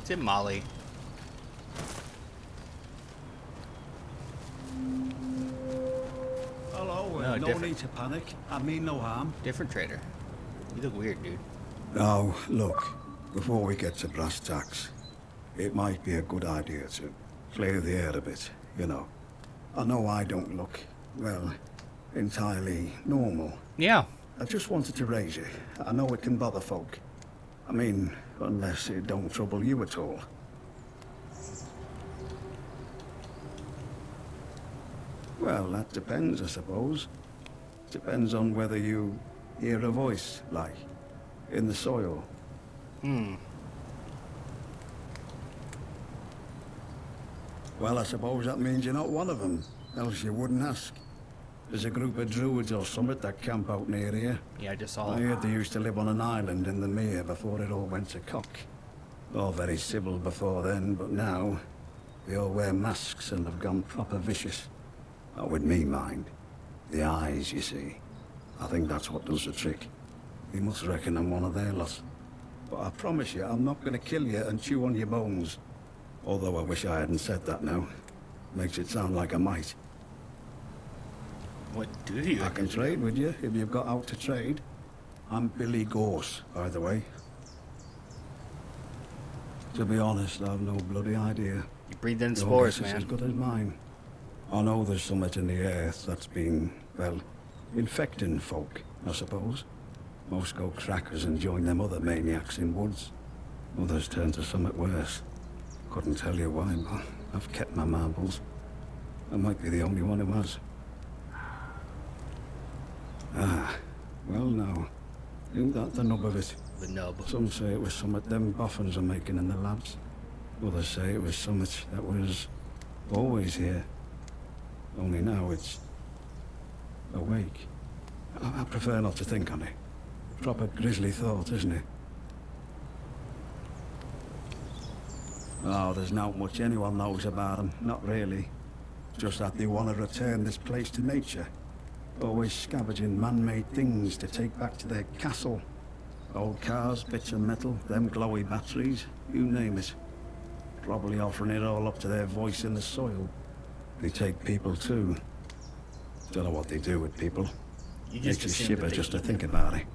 It's in Molly. Hello, No, no different. need to panic. I mean no harm. Different trader. You look weird, dude. Now, look, before we get to brass tacks, it might be a good idea to clear the air a bit, you know. I know I don't look, well, entirely normal. Yeah. I just wanted to raise it. I know it can bother folk. I mean, unless it don't trouble you at all. Well, that depends, I suppose. Depends on whether you Hear a voice, like, in the soil. Well, I suppose that means you're not one of them, else you wouldn't ask. There's a group of druids or something that camp out near here. Yeah, I just saw. I heard they used to live on an island in the mere before it all went to cock. All very civil before then, but now they all wear masks and have gone proper vicious. Not with me, mind. The eyes, you see. I think that's what does the trick. You must reckon I'm one of their lot. But I promise you, I'm not going to kill you and chew on your bones. Although I wish I hadn't said that now. Makes it sound like I might. What do you? I can trade with you if you've got out to trade. I'm Billy Gorse, by the way. To be honest, I've no bloody idea. You breathed in Your spores, guess is man. as good as mine. I know there's something in the earth that's been, well, infecting folk, I suppose. Most go crackers and join them other maniacs in woods. Others turn to something worse. Couldn't tell you why, but I've kept my marbles. I might be the only one who has. Ah, well now. Isn't that the nub of it? The nub. Some say it was something them boffins are making in the labs. Others say it was something that was always here. Only now it's awake. I prefer not to think on it. Proper grisly thought, isn't it? Oh, there's not much anyone knows about them. Not really. Just that they want to return this place to nature. Always scavenging man-made things to take back to their castle. Old cars, bits of metal, them glowy batteries, you name it. Probably offering it all up to their voice in the soil. They take people too. Don't know what they do with people. You just Makes you assumed that shiver they just to eat think them. about it.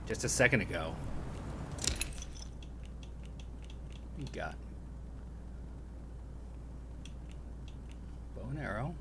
Just a second ago. You got bow and arrow.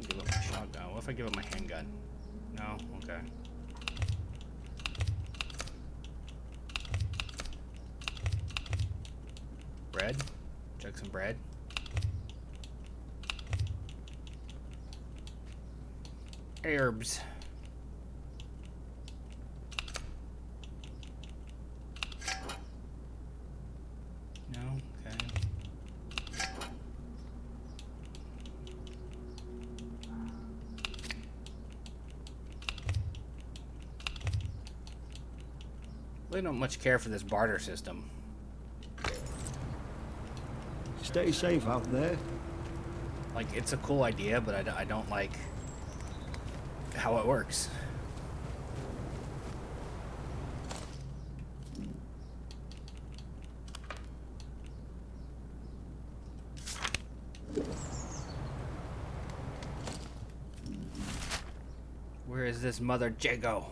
Give up my shotgun. What if I give up my handgun? No? Okay. Bread? Check some bread. Herbs. No? Okay. Really don't much care for this barter system. Stay safe out there. Like, it's a cool idea, but I don't like how it works. Where is this mother Jago?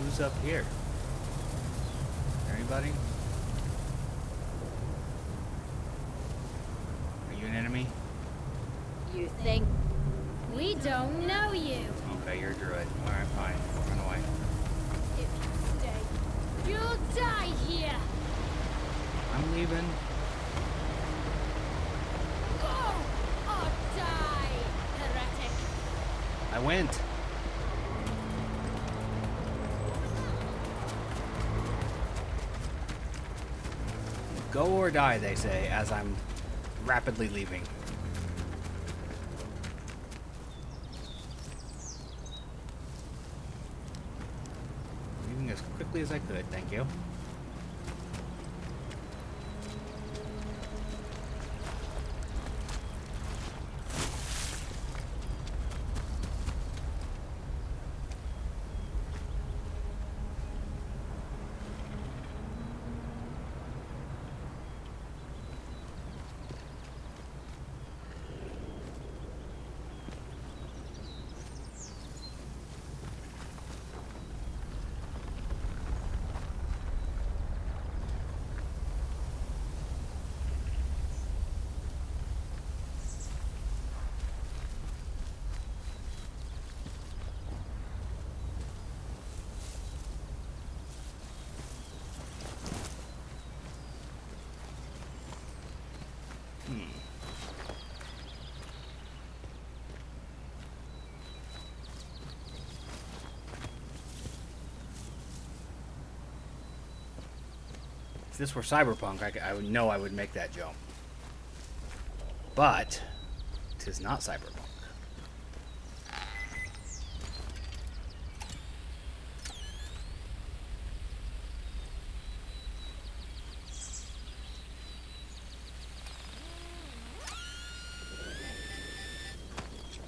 Who's up here? Anybody? Are you an enemy? You think we don't know you? Okay, you're a druid. Alright, fine. Run away. If you stay, you'll die here. leaving. Go or die, heretic. I went. Go or die, they say, as I'm rapidly leaving. Leaving as quickly as I could, thank you. If this were Cyberpunk, I would know I would make that jump. But, 'tis not Cyberpunk.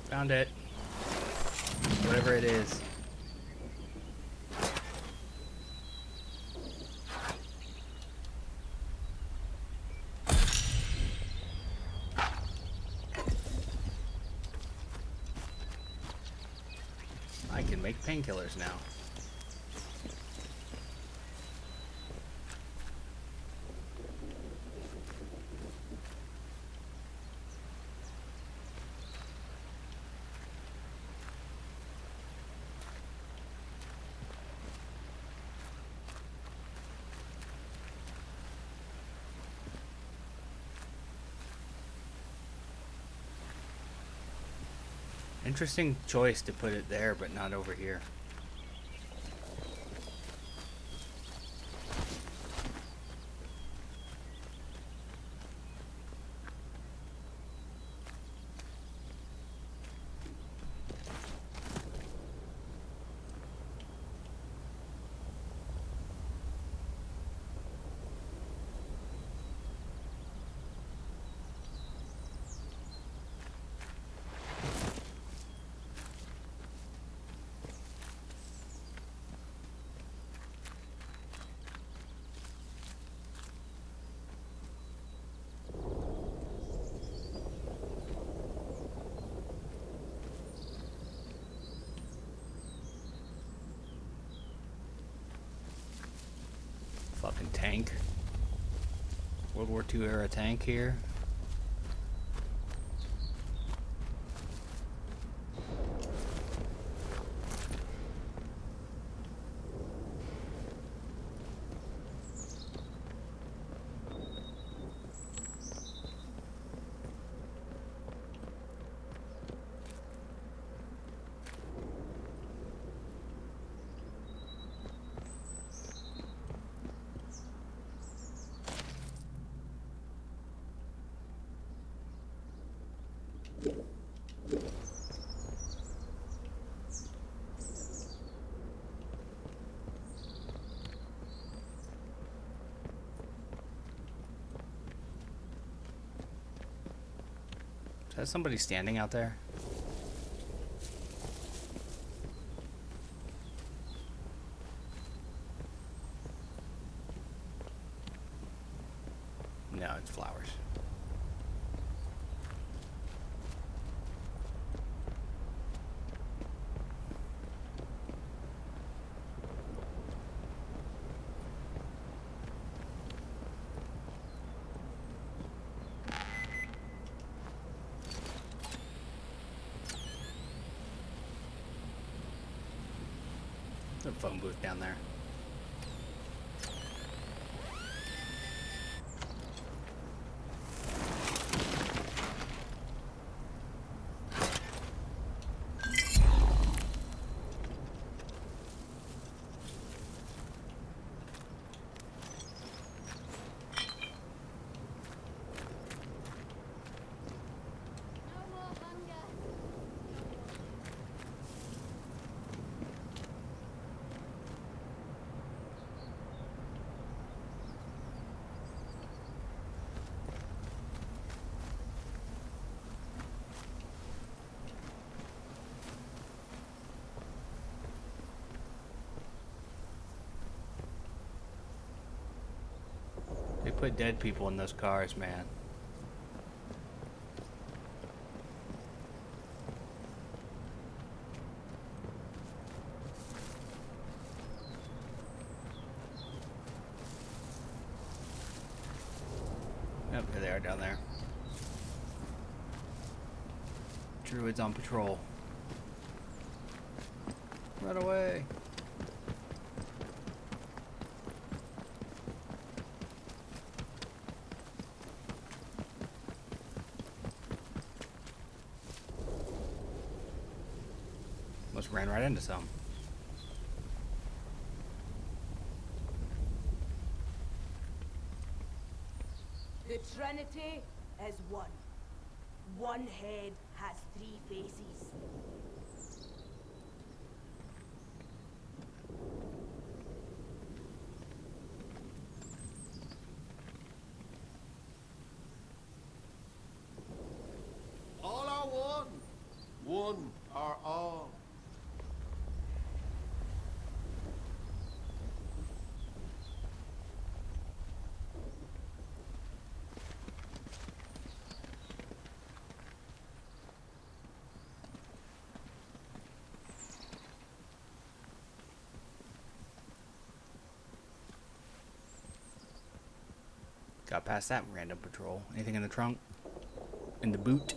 Found it. Whatever it is. I can make painkillers now. Interesting choice to put it there, but not over here. Fucking tank. World War II era tank here. Is that somebody standing out there? No, it's flowers. The phone booth down there. put dead people in those cars, man. Yep, there they are down there. Druids on patrol. Run away. Almost ran right into some. The Trinity is one. One head has three faces. All are one. One are all. Got past that random patrol. Anything in the trunk? In the boot?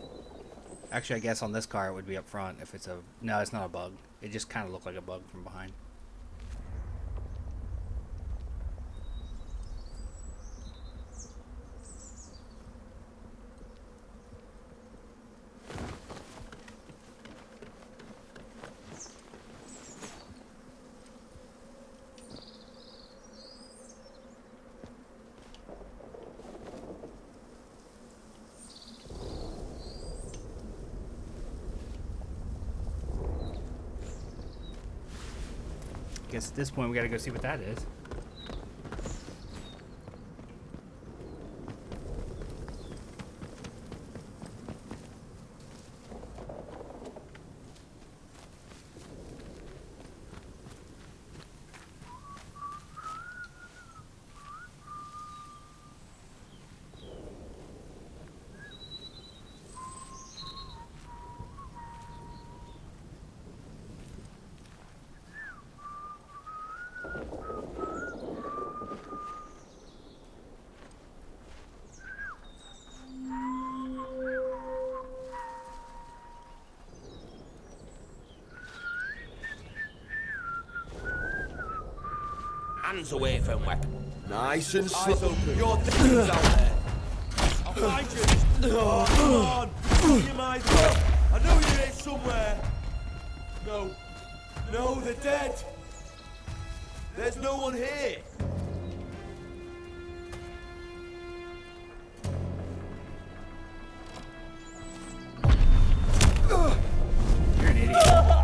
Actually, I guess on this car it would be up front if it's a... No, it's not a bug. It just kind of looked like a bug from behind. Guess at this point we gotta go see what that is. Hands away from weapon. Nice and slow. Eyes open. Your demons out there. I'll find you. Oh, come on. Put your mind up. I know you're here somewhere. No. No, they're dead. There's no one here. You're an idiot.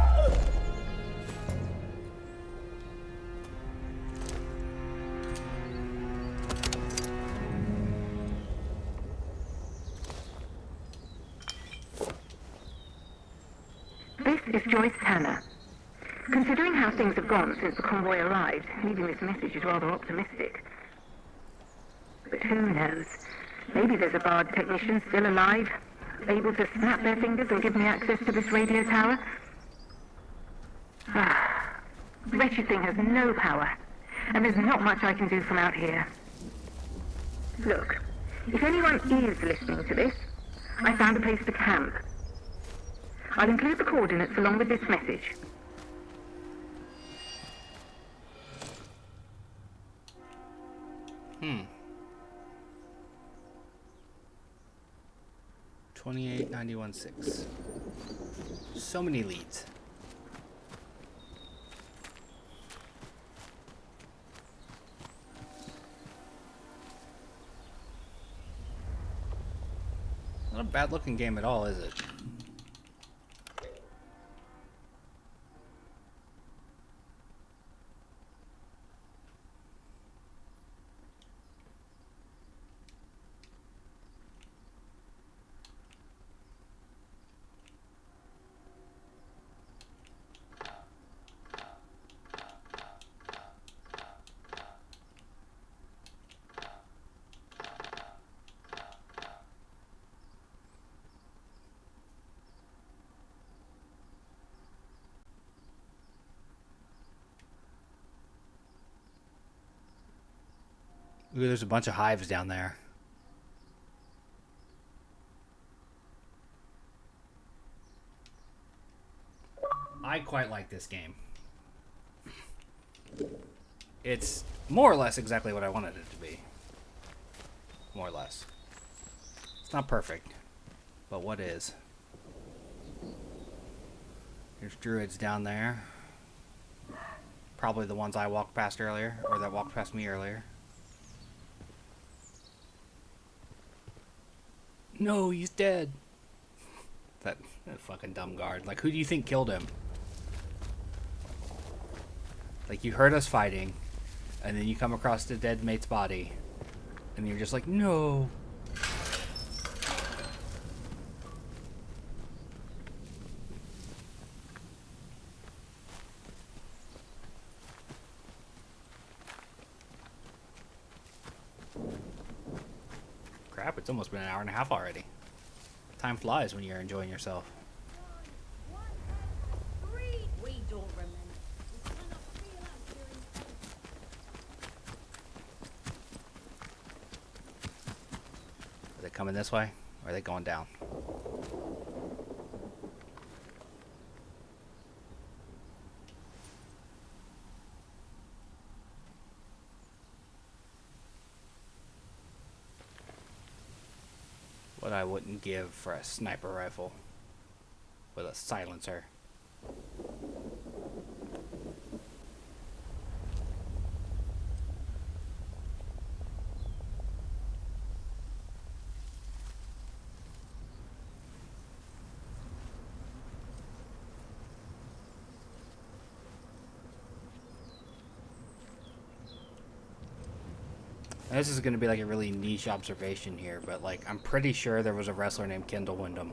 This is Joyce Tanner. Considering how things have gone since the convoy arrived, leaving this message is rather optimistic. But who knows? Maybe there's a Bard technician still alive, able to snap their fingers and give me access to this radio tower. The wretched thing has no power, and there's not much I can do from out here. Look, if anyone is listening to this, I found a place to camp. I'll include the coordinates along with this message. Hmm. 2891.6. So many leads. Not a bad looking game at all, is it? Ooh, there's a bunch of hives down there. I quite like this game. It's more or less exactly what I wanted it to be. More or less. It's not perfect, but what is? There's druids down there. Probably the ones I walked past earlier, or that walked past me earlier. No, he's dead. That fucking dumb guard. Like, who do you think killed him? Like, you heard us fighting, and then you come across the dead mate's body, and you're just like, no. Crap, it's almost been an hour and a half already. Time flies when you're enjoying yourself. We don't remember. Are they coming this way, or are they going down? What I wouldn't give for a sniper rifle with a silencer. This is going to be like a really niche observation here, but like I'm pretty sure there was a wrestler named Kendall Windham.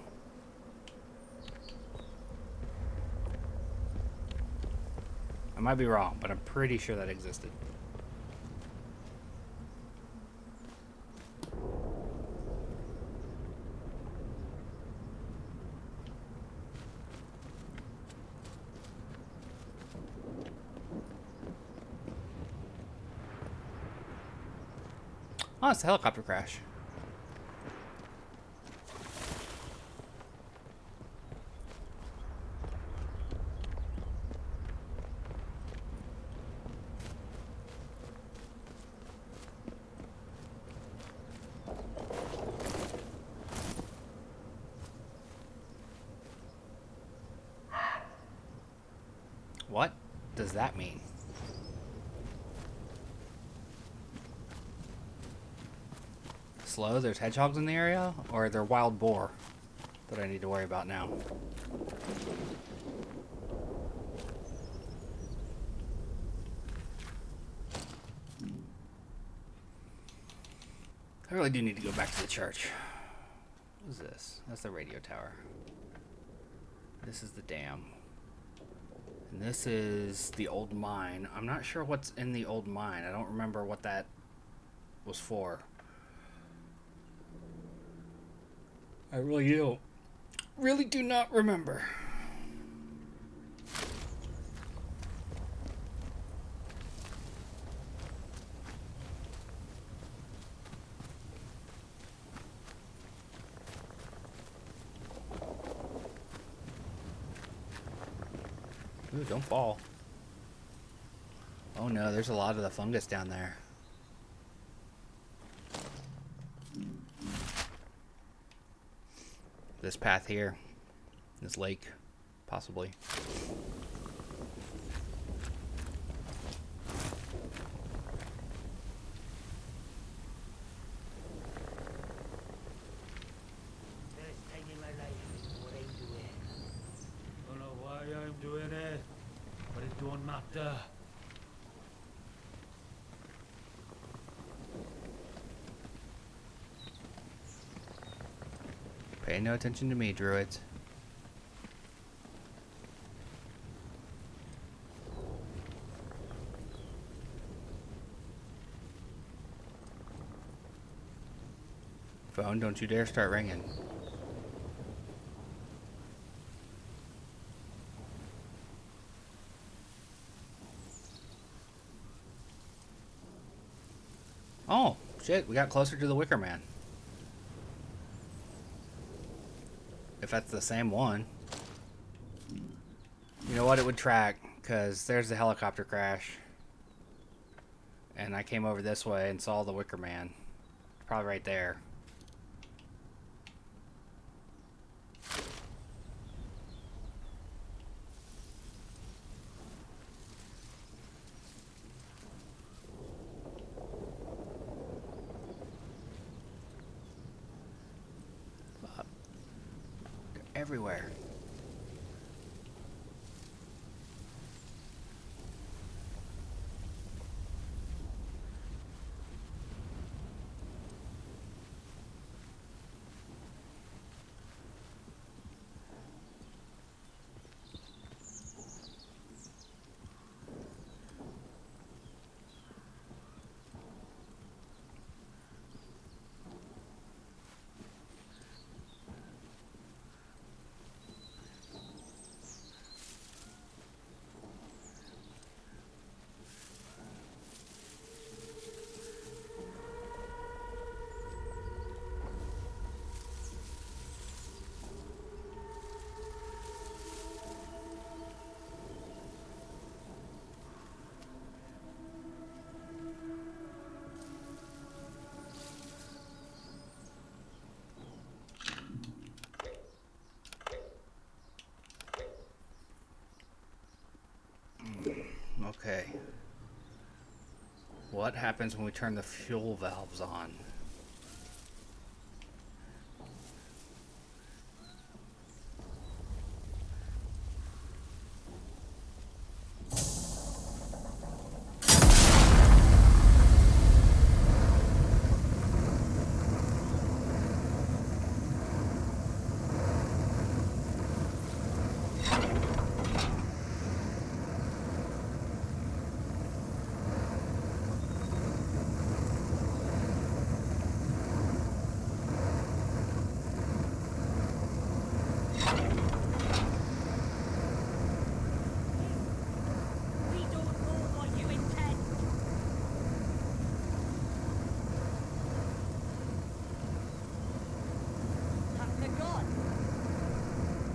I might be wrong, but I'm pretty sure that existed. Oh, it's a helicopter crash. What does that mean? Slow, there's hedgehogs in the area? Or are there wild boar that I need to worry about now? I really do need to go back to the church. What is this? That's the radio tower. This is the dam. And this is the old mine. I'm not sure what's in the old mine. I don't remember what that was for. I really do not remember. Ooh, don't fall. Oh no, there's a lot of the fungus down there. This path here. This lake, possibly. Don't know why I'm doing it, but it don't matter. Pay no attention to me, druids. Phone, don't you dare start ringing. Oh, shit, we got closer to the Wicker Man. If that's the same one. You know what? It would track, because there's the helicopter crash. And I came over this way and saw the Wicker Man. Probably right there. Everywhere. Okay. What happens when we turn the fuel valves on?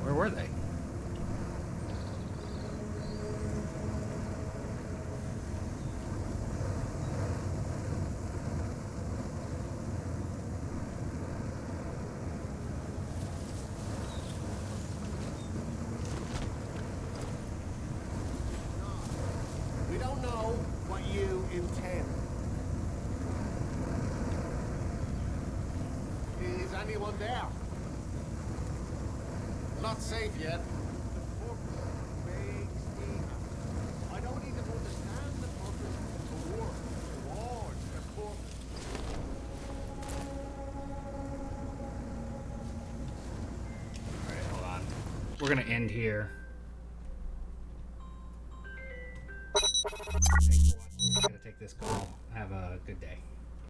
Where were they? We don't know what you intend. Is anyone there? Not safe yet. The purpose makes me happy. I don't even understand the purpose to work towards a purpose. Alright, hold on. We're gonna end here. Thanks for watching. I'm gonna take this call. Have a good day.